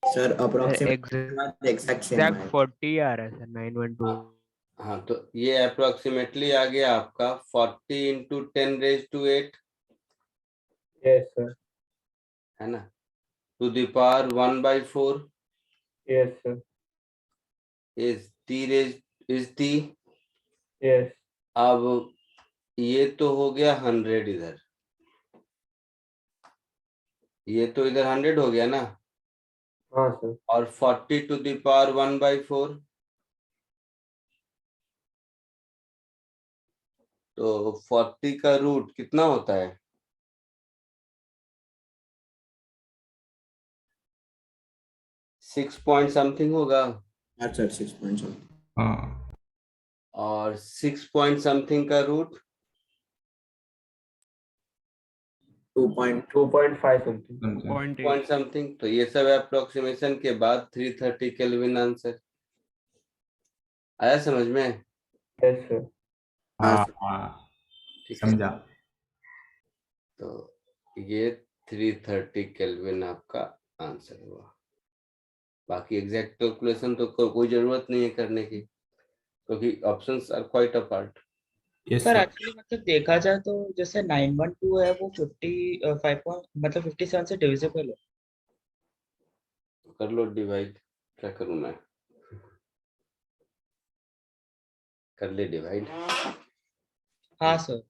सर एग्जैक्ट एग्जैक्ट सेम आएगा। 40 आ रहा है सर 912। हाँ तो ये अप्रोक्सीमेटली आ गया आपका 40 इंटू 10⁻⁸ यस सर। है ना, to the power 1/4 yes sir. Is the. Yes. अब ये तो हो गया 100 इधर, ये तो इधर 100 हो गया ना, हाँ सर। और 40 टू द पावर 1/4, तो 40 का रूट कितना होता है? 6 पॉइंट समथिंग होगा। हाँ सर, 6 पॉइंट हाँ। और 6 पॉइंट समथिंग का रूट 2.5 समथिंग। Point something. तो ये सब अप्रोक्सीमेशन के बाद 330 केल्विन आंसर आया समझ में? Yes sir. हाँ हाँ ठीक है, समझा। तो ये 330 केल्विन आपका आंसर हुआ। बाकी एग्जैक्ट कैलकुलेशन तो कोई जरूरत नहीं है करने की, क्योंकि options are quite apart. Yes sir sir. Actually मतलब देखा जाए तो जैसे 912 है वो मतलब 57 से डिविजिबल है। कर लो डिवाइड, क्या करूं मैं, कर ले डिवाइड, हाँ सर।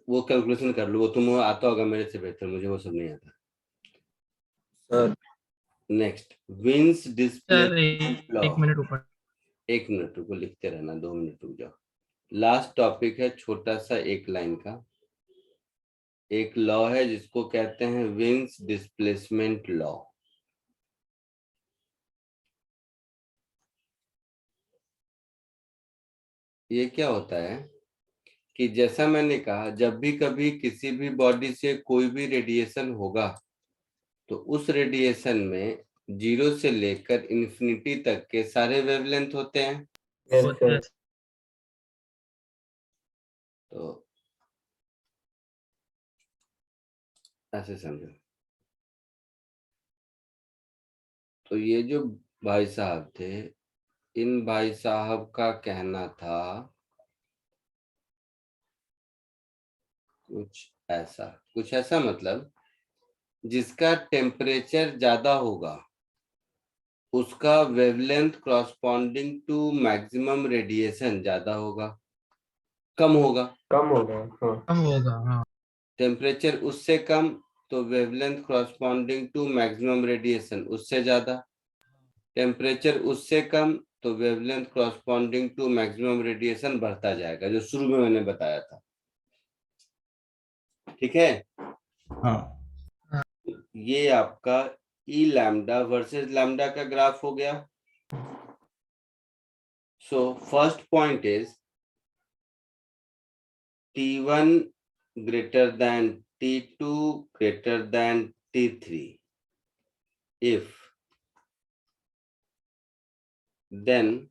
वो कैलकुलेशन कर लो, वो तुम्हें आता होगा मेरे से बेहतर, मुझे वो सब नहीं आता। Sir next, Wien's sir displacement law. एक मिनट ऊपर। 1 मिनट रुको, लिखते रहना, 2 मिनट रुक जाओ। लास्ट टॉपिक है छोटा सा 1 लाइन का, एक लॉ है जिसको कहते हैं विंस डिस्प्लेसमेंट लॉ। ये क्या होता है कि जैसा मैंने कहा, जब भी कभी किसी भी बॉडी से कोई भी रेडिएशन होगा तो उस रेडिएशन में 0 से लेकर इन्फिनिटी तक के सारे वेवलेंथ होते हैं। Yes, होता है। sir. तो ऐसे समझो। तो ये जो भाई साहब थे, इन भाई साहब का कहना था कुछ ऐसा मतलब जिसका टेम्परेचर ज्यादा होगा उसका wavelength corresponding to maximum radiation ज्यादा होगा, कम होगा। कम होगा, हाँ। कम होगा, हाँ। टेम्परेचर उससे कम तो wavelength corresponding to maximum radiation उससे ज्यादा, टेम्परेचर उससे कम तो wavelength corresponding to maximum radiation बढ़ता जाएगा, जो शुरू में मैंने बताया था। ठीक है। हाँ ये आपका ई लैम्डा वर्सेस लैम्डा का ग्राफ हो गया। So first point is T1 greater than T2 greater than T3 if then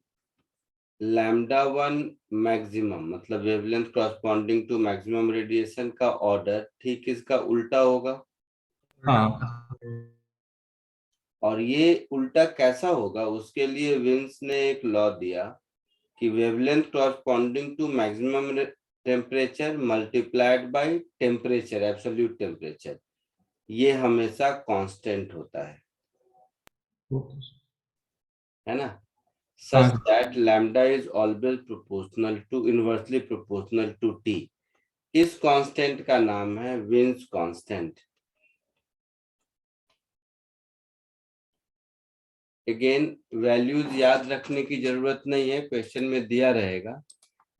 lambda 1 maximum मतलब wavelength corresponding to maximum radiation का ऑर्डर ठीक इसका उल्टा होगा। हाँ और ये उल्टा कैसा होगा, उसके लिए विंस ने एक लॉ दिया कि wavelength corresponding to maximum temperature multiplied by temperature, absolute temperature, ये हमेशा कांस्टेंट होता है ना, such that lambda is always proportional to inversely proportional to t। इस कांस्टेंट का नाम है विंस कांस्टेंट। अगेन वैल्यूज याद रखने की जरूरत नहीं है, क्वेश्चन में दिया रहेगा।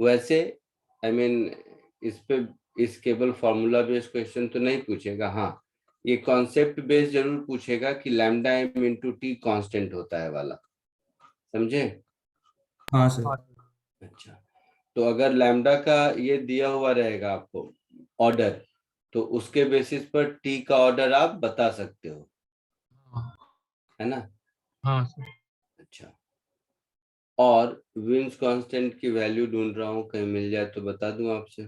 वैसे इस पे इस केवल फॉर्मूला बेस्ड क्वेश्चन तो नहीं पूछेगा, हाँ ये कॉन्सेप्ट बेस्ड जरूर पूछेगा कि lambda m into T constant होता है वाला, समझे? हाँ सर। अच्छा, तो अगर लैम्डा का ये दिया हुआ रहेगा आपको ऑर्डर, तो उसके बेसिस पर टी का ऑर्डर आप बता सकते हो, है ना? हाँ सर। अच्छा, और विंस कांस्टेंट की वैल्यू ढूंढ रहा हूँ, कहीं मिल जाए तो बता दूं आपसे।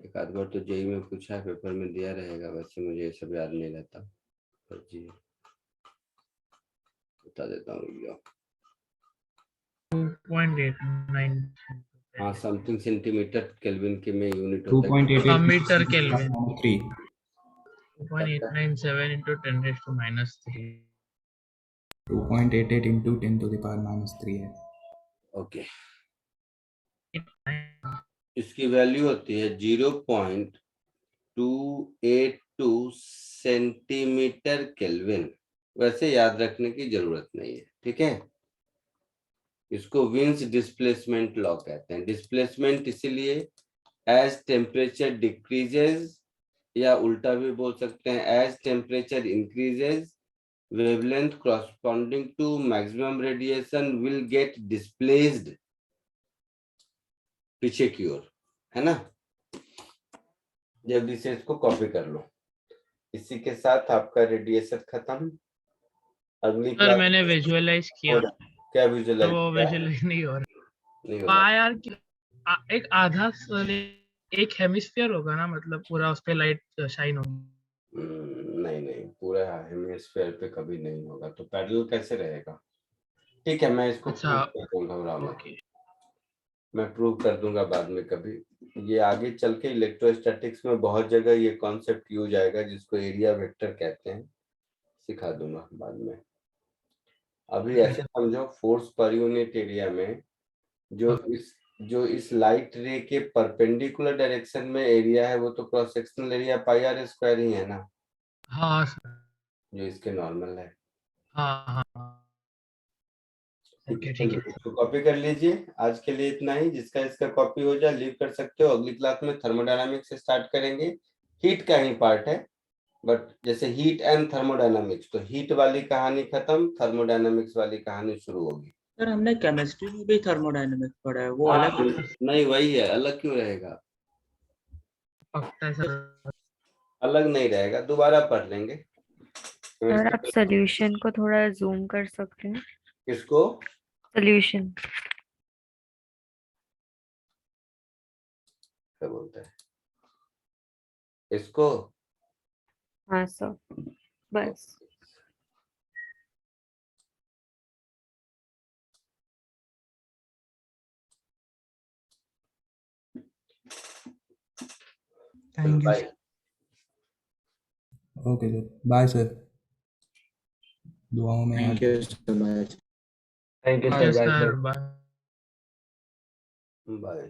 एक आध बार तो जेई में पूछा है, पेपर में दिया रहेगा, वैसे मुझे ये सब याद नहीं रहता, पर जी बता देता हूँ। 2.89 हाँ, समथिंग सेंटीमीटर केल्विन के में यूनिट होता है। 2.88 metre kelvin. 3 2.897 into 10 raised to minus 3। 2.88 into 10 to the power minus 3 है। ओके, इसकी वैल्यू होती है 0.282 सेंटीमीटर केल्विन। वैसे याद रखने की जरूरत नहीं है, ठीक है। इसको विंस डिस्प्लेसमेंट लॉ कहते हैं। डिस्प्लेसमेंट इसीलिए एज टेम्परेचर डिक्रीजेज, या उल्टा भी बोल सकते हैं as temperature increases wavelength corresponding to maximum radiation will get displaced पीछे की ओर, है ना। जल्दी से इसको कॉपी कर लो। इसी के साथ आपका रेडिएशन खत्म। अगली सर क्लास मैंने विजुअलाइज किया, क्या विजुअलाइज वो किया? विजुअलाइज नहीं हो नहीं हो रहा रहा। यार। एक आधा एक हेमिस्फीयर होगा ना, मतलब पूरा उस पे लाइट शाइन होगी। नहीं नहीं, पूरा हेमिस्फीयर पे कभी नहीं होगा, तो पैरेलल कैसे रहेगा? ठीक है, मैं इसको अच्छा, प्रूव कर दूंगा, घबराओ मत। ओके। मैं प्रूव कर दूंगा बाद में कभी। ये आगे चल के इलेक्ट्रोस्टैटिक्स में बहुत जगह ये कॉन्सेप्ट यूज आएगा, जिसको एरिया वेक्टर कहते हैं, सिखा दूंगा बाद में। अभी ऐसे समझो, फोर्स पर यूनिट एरिया में जो इस लाइट रे के परपेंडिकुलर डायरेक्शन में एरिया है वो तो cross sectional area pi R square ही है ना, हाँ सर, जो इसके नॉर्मल है। हाँ हाँ। ओके ठीक है। इसको कॉपी कर लीजिए। आज के लिए इतना ही। जिसका इसका कॉपी हो जाए लीव कर सकते हो। अगली क्लास में थर्मोडायनामिक्स से स्टार्ट करेंगे। हीट का ही पार्ट है, बट जैसे हीट एंड थर्मोडायनामिक्स, तो हीट वाली कहानी खत्म, थर्मोडायनामिक्स वाली कहानी शुरू होगी। सर हमने केमिस्ट्री में भी थर्मोडायनेमिक्स पढ़ा है, वो अलग है? नहीं, वही है, अलग क्यों रहेगा? पक्का है सर। अलग नहीं रहेगा, दोबारा पढ़ लेंगे। तो सर इसका आप सोल्यूशन को थोड़ा जूम कर सकते हैं? किसको? सोल्यूशन। क्या बोलते हैं इसको? हाँ सर, बस। Thank you bye. Okay sir, bye sir, दुआओं में याद thank you so much. Thank you sir. Sir, bye sir sir. Bye. Bye.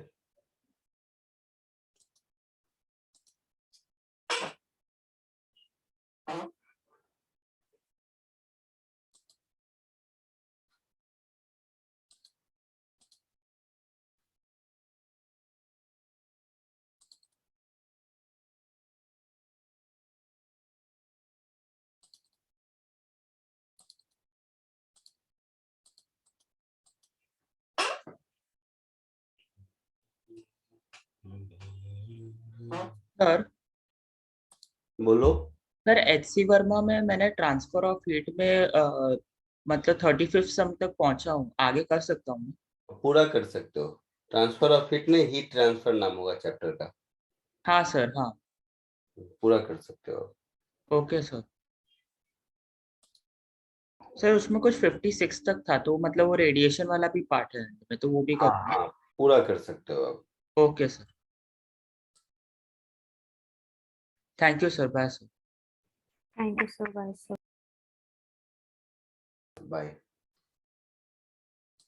Sir बोलो। सर एचसी वर्मा में मैंने ट्रांसफर ऑफ हीट में मतलब 35th सम तक पहुंचा हूँ, आगे कर सकता हूँ? पूरा कर सकते हो। ट्रांसफर ऑफ हीट नहीं, हीट ट्रांसफर नाम होगा चैप्टर का। हाँ सर, हाँ। पूरा कर सकते हो। Okay sir. सर उसमें कुछ 56 तक था, तो मतलब वो रेडिएशन वाला भी पार्ट है में, तो वो भी हाँ कर। हाँ, पूरा कर सकते हो आप। Okay sir, thank you sir, bye sir. Thank you sir, bye sir. Bye.